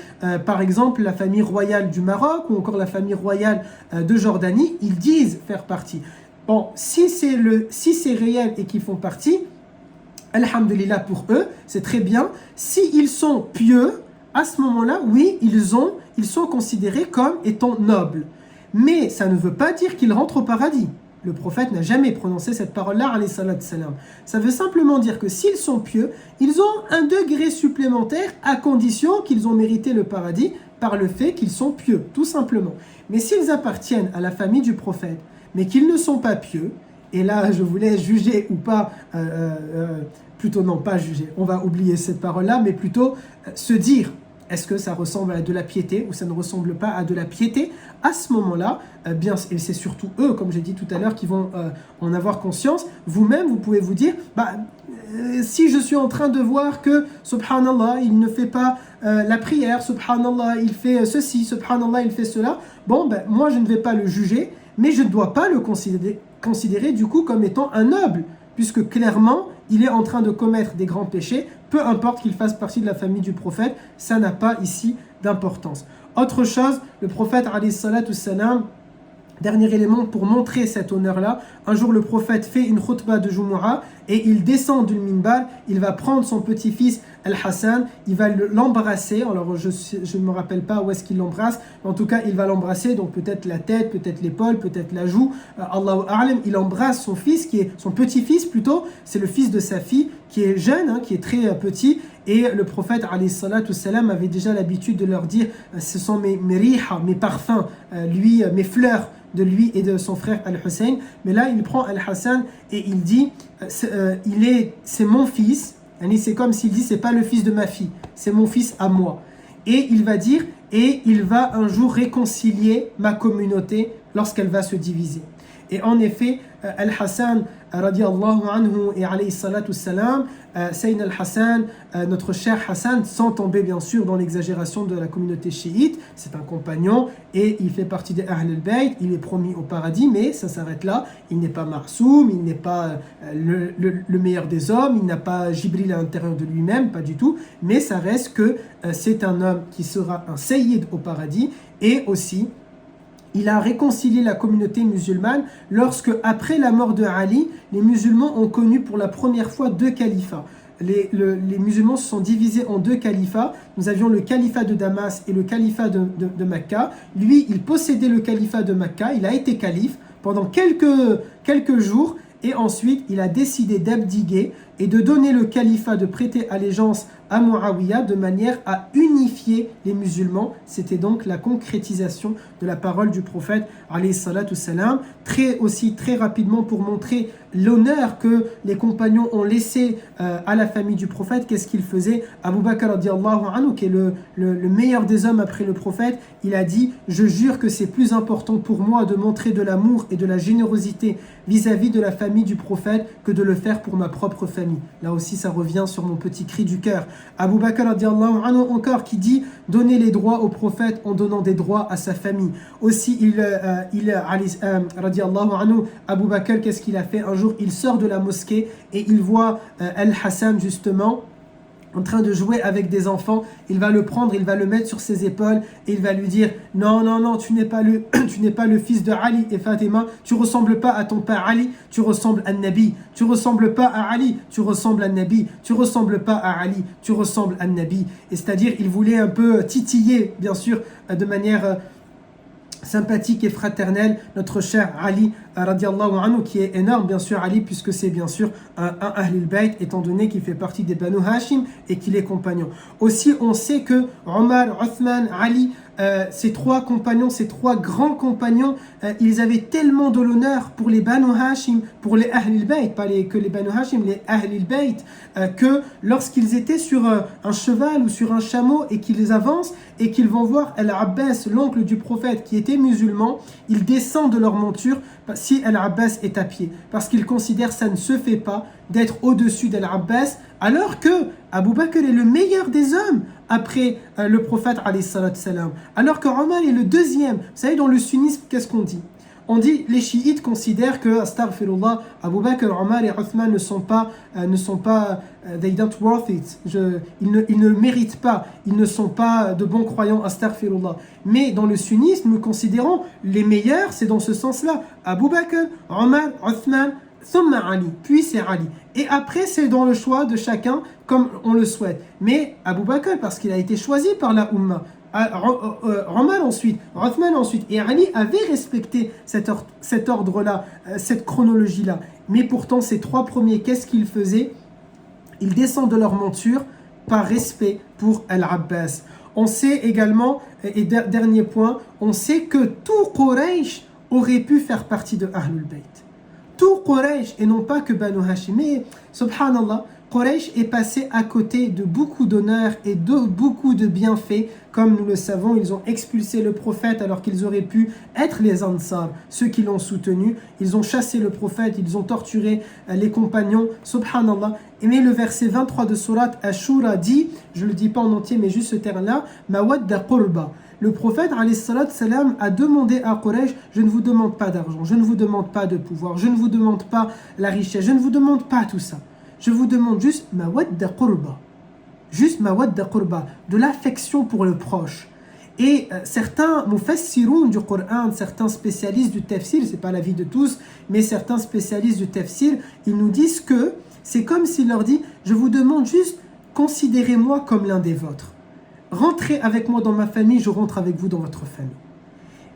Par exemple, la famille royale du Maroc ou encore la famille royale de Jordanie, ils disent faire partie. Bon, si c'est réel et qu'ils font partie, alhamdulillah pour eux, c'est très bien. S'ils sont pieux, à ce moment-là, oui, ils sont considérés comme étant nobles. Mais ça ne veut pas dire qu'ils rentrent au paradis. Le prophète n'a jamais prononcé cette parole-là, alayhi salatu salam. Ça veut simplement dire que s'ils sont pieux, ils ont un degré supplémentaire à condition qu'ils ont mérité le paradis par le fait qu'ils sont pieux, tout simplement. Mais s'ils appartiennent à la famille du prophète, mais qu'ils ne sont pas pieux, et là je vous laisse juger ou pas, plutôt non pas juger, on va oublier cette parole-là, mais plutôt se dire, est-ce que ça ressemble à de la piété ou ça ne ressemble pas à de la piété? À ce moment-là, bien, et c'est surtout eux, comme j'ai dit tout à l'heure, qui vont en avoir conscience. Vous-même, vous pouvez vous dire, si je suis en train de voir que, subhanallah, il ne fait pas la prière, subhanallah, il fait ceci, subhanallah, il fait cela, bon, moi je ne vais pas le juger, mais je ne dois pas le considérer du coup comme étant un noble, puisque clairement, il est en train de commettre des grands péchés, peu importe qu'il fasse partie de la famille du prophète, ça n'a pas ici d'importance. Autre chose, le prophète, alayhi salatu salam, dernier élément pour montrer cet honneur-là, un jour le prophète fait une khutbah de Jumu'ah et il descend du minbar, il va prendre son petit-fils Al-Hassan, il va l'embrasser, alors je ne me rappelle pas où est-ce qu'il l'embrasse, mais en tout cas il va l'embrasser, donc peut-être la tête, peut-être l'épaule, peut-être la joue, Allahu A'lam, il embrasse son fils, qui est son petit-fils plutôt, c'est le fils de sa fille, qui est jeune, qui est très petit, et le prophète alayhi salatu salam avait déjà l'habitude de leur dire, ce sont mes riha, mes parfums, mes fleurs, de lui et de son frère Al-Hussein. Mais là, il prend Al-Hassan et il dit c'est mon fils. C'est comme s'il dit c'est pas le fils de ma fille, c'est mon fils à moi. Et il va dire et il va un jour réconcilier ma communauté lorsqu'elle va se diviser. Et en effet, Al-Hassan radiallahu anhu et alayhi salatu salam, Sayyid Al-Hassan, notre cher Hassan, sans tomber bien sûr dans l'exagération de la communauté chiite, c'est un compagnon et il fait partie des Ahl al-Bayt, il est promis au paradis, mais ça s'arrête là. Il n'est pas Marsoum, il n'est pas le meilleur des hommes, il n'a pas Jibril à l'intérieur de lui-même, pas du tout, mais ça reste que c'est un homme qui sera un Sayyid au paradis. Et aussi il a réconcilié la communauté musulmane lorsque, après la mort de Ali, les musulmans ont connu pour la première fois deux califats. Les musulmans se sont divisés en deux califats. Nous avions le califat de Damas et le califat de Mecca. Lui, il possédait le califat de Mecca. Il a été calife pendant quelques jours. Et ensuite, il a décidé d'abdiguer et de donner le califat, de prêter allégeance à Muawiyah de manière à unifier les musulmans. C'était donc la concrétisation de la parole du prophète alayhi salatu salam. Très rapidement pour montrer l'honneur que les compagnons ont laissé à la famille du prophète. Qu'est-ce qu'il faisait? Abu Bakr radiallahu anhu, qui est le meilleur des hommes après le prophète, il a dit « Je jure que c'est plus important pour moi de montrer de l'amour et de la générosité vis-à-vis de la famille du prophète que de le faire pour ma propre famille. » Là aussi, ça revient sur mon petit cri du cœur. Abu Bakr radiallahu anhu encore qui dit « Donner les droits au prophète en donnant des droits à sa famille. » Aussi, radiallahu anhu, Abu Bakr, qu'est-ce qu'il a fait? Un jour, il sort de la mosquée et il voit Al-Hassan justement en train de jouer avec des enfants. Il va le prendre, il va le mettre sur ses épaules et il va lui dire « Non, tu n'es pas le fils de Ali et Fatima, tu ressembles pas à ton père Ali, tu ressembles à Nabi. Tu ressembles pas à Ali, tu ressembles à Nabi. Tu ressembles pas à Ali, tu ressembles à Nabi. » Et c'est-à-dire, il voulait un peu titiller, bien sûr, de manière sympathique et fraternelle, notre cher Ali radiallahu anhu, qui est énorme bien sûr Ali, puisque c'est bien sûr un Ahlul Bayt, étant donné qu'il fait partie des Banu Hashim et qu'il est compagnon. Aussi, on sait que Omar, Othman, Ali, ces trois compagnons, ces trois grands compagnons, ils avaient tellement de l'honneur pour les Banu Hashim, pour les Ahlul Bayt, pas que les Banu Hashim, les Ahlul Bayt, que lorsqu'ils étaient sur un cheval ou sur un chameau et qu'ils avancent et qu'ils vont voir Al-Abbas, l'oncle du prophète qui était musulman, ils descendent de leur monture si Al-Abbas est à pied, parce qu'ils considèrent que ça ne se fait pas d'être au-dessus d'Al-Abbas, alors que Abu Bakr est le meilleur des hommes après le prophète alayhi salatu salam, alors que Omar est le deuxième. Vous savez, dans le sunnisme, qu'est-ce qu'on dit? On dit, les chiites considèrent que, astaghfirullah, Abu Bakr, Omar et Othman ne sont pas they don't worth it. Ils ne méritent pas, ils ne sont pas de bons croyants, astaghfirullah. Mais dans le sunnisme, nous considérons les meilleurs, c'est dans ce sens-là. Abu Bakr, Omar, Othman, thumma Ali, puis c'est Ali. Et après, c'est dans le choix de chacun, comme on le souhaite. Mais Abu Bakr, parce qu'il a été choisi par la Ummah, Omar ensuite, Othman ensuite, et Ali avait respecté cet ordre-là, cette chronologie-là. Mais pourtant, ces trois premiers, qu'est-ce qu'ils faisaient? Ils descendent de leur monture par respect pour Al-Abbas. On sait également, et dernier point, on sait que tout Quraysh aurait pu faire partie de Ahlul Bayt. Tout Quraysh, et non pas que Banu Hashim. Mais, subhanallah, Quraysh est passé à côté de beaucoup d'honneur et de beaucoup de bienfaits. Comme nous le savons, ils ont expulsé le prophète alors qu'ils auraient pu être les Ansar, ceux qui l'ont soutenu. Ils ont chassé le prophète, ils ont torturé les compagnons, subhanallah. Mais le verset 23 de Surat Ashura dit, je ne le dis pas en entier mais juste ce terme-là, Mawadda Qurba. Le prophète alayhi salatu salam a demandé à Quraysh, je ne vous demande pas d'argent, je ne vous demande pas de pouvoir, je ne vous demande pas la richesse, je ne vous demande pas tout ça. Je vous demande juste mawadda qurba. Juste mawadda qurba, de l'affection pour le proche. Et certains mufassiroun du Coran, certains spécialistes du tafsir, c'est pas l'avis de tous, mais certains spécialistes du tafsir, ils nous disent que c'est comme s'il leur dit, je vous demande juste, considérez-moi comme l'un des vôtres. Rentrez avec moi dans ma famille, je rentre avec vous dans votre famille.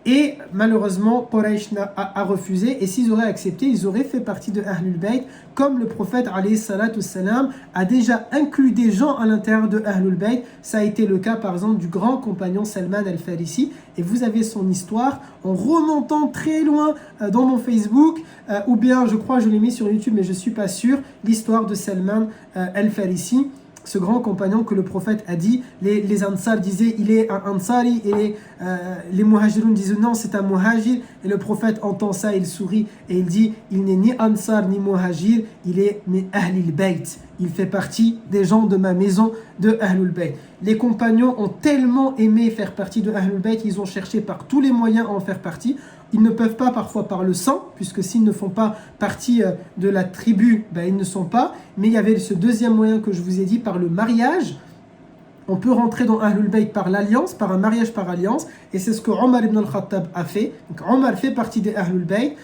Et malheureusement, Quraysh a refusé. Et s'ils auraient accepté, ils auraient fait partie de Ahlul Bayt, comme le prophète alayhi salatu salam a déjà inclus des gens à l'intérieur de Ahlul Bayt. Ça a été le cas par exemple du grand compagnon Salman al-Farisi. Et vous avez son histoire en remontant très loin dans mon Facebook, ou bien je crois je l'ai mis sur YouTube mais je ne suis pas sûr, l'histoire de Salman al-Farisi, ce grand compagnon que le prophète a dit, les Ansar disaient il est un Ansari, et les Muhajiroun disaient non c'est un Muhajir, et le prophète entend ça, il sourit et il dit il n'est ni Ansar ni Muhajir, il est min Ahlil Bayt, il fait partie des gens de ma maison de Ahlul Bayt. Les compagnons ont tellement aimé faire partie de Ahlul Bayt, ils ont cherché par tous les moyens à en faire partie. Ils ne peuvent pas parfois par le sang, puisque s'ils ne font pas partie de la tribu, ben, ils ne sont pas. Mais il y avait ce deuxième moyen que je vous ai dit, par le mariage. On peut rentrer dans Ahlul Bayt par l'alliance, par un mariage par alliance, et c'est ce que Omar ibn al-Khattab a fait. Donc Omar fait partie des Ahlul Bayt,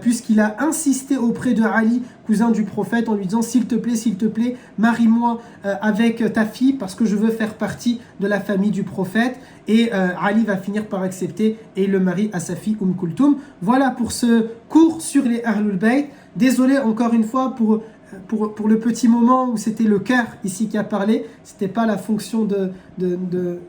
puisqu'il a insisté auprès de Ali, cousin du prophète, en lui disant s'il te plaît, marie-moi avec ta fille, parce que je veux faire partie de la famille du prophète. Et Ali va finir par accepter, et il le marie à sa fille Kulthum. Voilà pour ce cours sur les Ahlul Bayt. Désolé encore une fois pour le petit moment où c'était le cœur ici qui a parlé, c'était pas la fonction de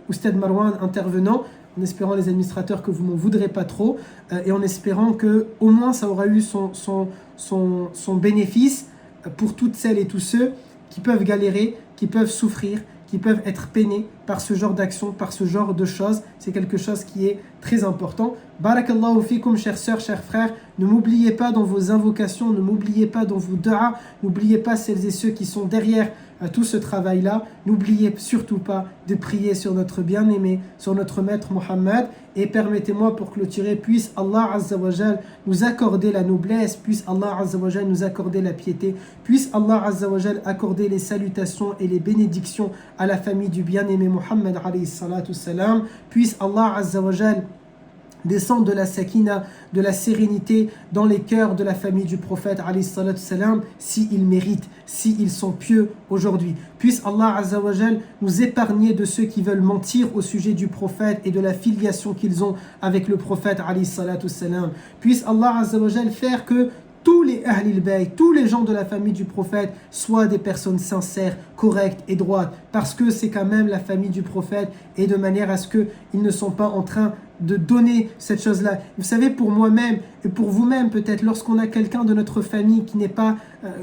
Oustad Marwan intervenant, en espérant les administrateurs que vous m'en voudrez pas trop, et en espérant que au moins ça aura eu son bénéfice pour toutes celles et tous ceux qui peuvent galérer, qui peuvent souffrir, qui peuvent être peinés par ce genre d'action, par ce genre de choses. C'est quelque chose qui est très important. Barakallahu fikum, chères sœurs, chers frères. Ne m'oubliez pas dans vos invocations, ne m'oubliez pas dans vos du'as, n'oubliez pas celles et ceux qui sont derrière tout ce travail-là. N'oubliez surtout pas de prier sur notre bien-aimé, sur notre maître Mohammed. Et permettez-moi pour clôturer, puisse Allah Azza wa Jal nous accorder la noblesse, puisse Allah Azza wa Jal nous accorder la piété, puisse Allah Azza wa Jal accorder les salutations et les bénédictions à la famille du bien-aimé Mohammed alayhi salatu salam, puisse Allah Azza wa Jal descendre de la sakina, de la sérénité dans les cœurs de la famille du prophète alayhi salatu salam, s'ils méritent, s'ils sont pieux aujourd'hui. Puisse Allah Azza wa Jal nous épargner de ceux qui veulent mentir au sujet du prophète et de la filiation qu'ils ont avec le prophète alayhi salatu salam. Puisse Allah Azza wa Jal faire que tous les Ahlil Bayt, tous les gens de la famille du prophète soient des personnes sincères, correctes et droites, parce que c'est quand même la famille du prophète, et de manière à ce qu'ils ne sont pas en train de donner cette chose-là. Vous savez, pour moi-même et pour vous-même peut-être, lorsqu'on a quelqu'un de notre famille qui n'est pas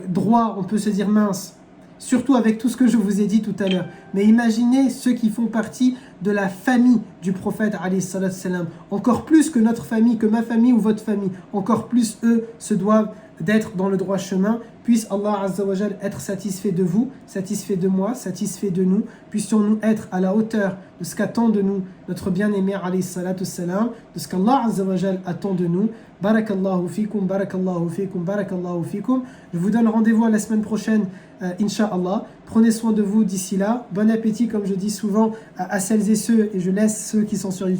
droit, on peut se dire mince, surtout avec tout ce que je vous ai dit tout à l'heure. Mais imaginez ceux qui font partie de la famille du prophète alayhi salatu salam, encore plus que notre famille, que ma famille ou votre famille, encore plus eux se doivent d'être dans le droit chemin. Puisse Allah Azza wa Jal être satisfait de vous, satisfait de moi, satisfait de nous. Puissions-nous être à la hauteur de ce qu'attend de nous notre bien-aimé alayhi salatu salam, de ce qu'Allah Azza wa Jal attend de nous. Barakallahu fikum, barakallahu fikum, barakallahu fikum. Je vous donne rendez-vous à la semaine prochaine, Inch'Allah. Prenez soin de vous d'ici là. Bon appétit, comme je dis souvent à celles et ceux, et je laisse ceux qui sont sur YouTube.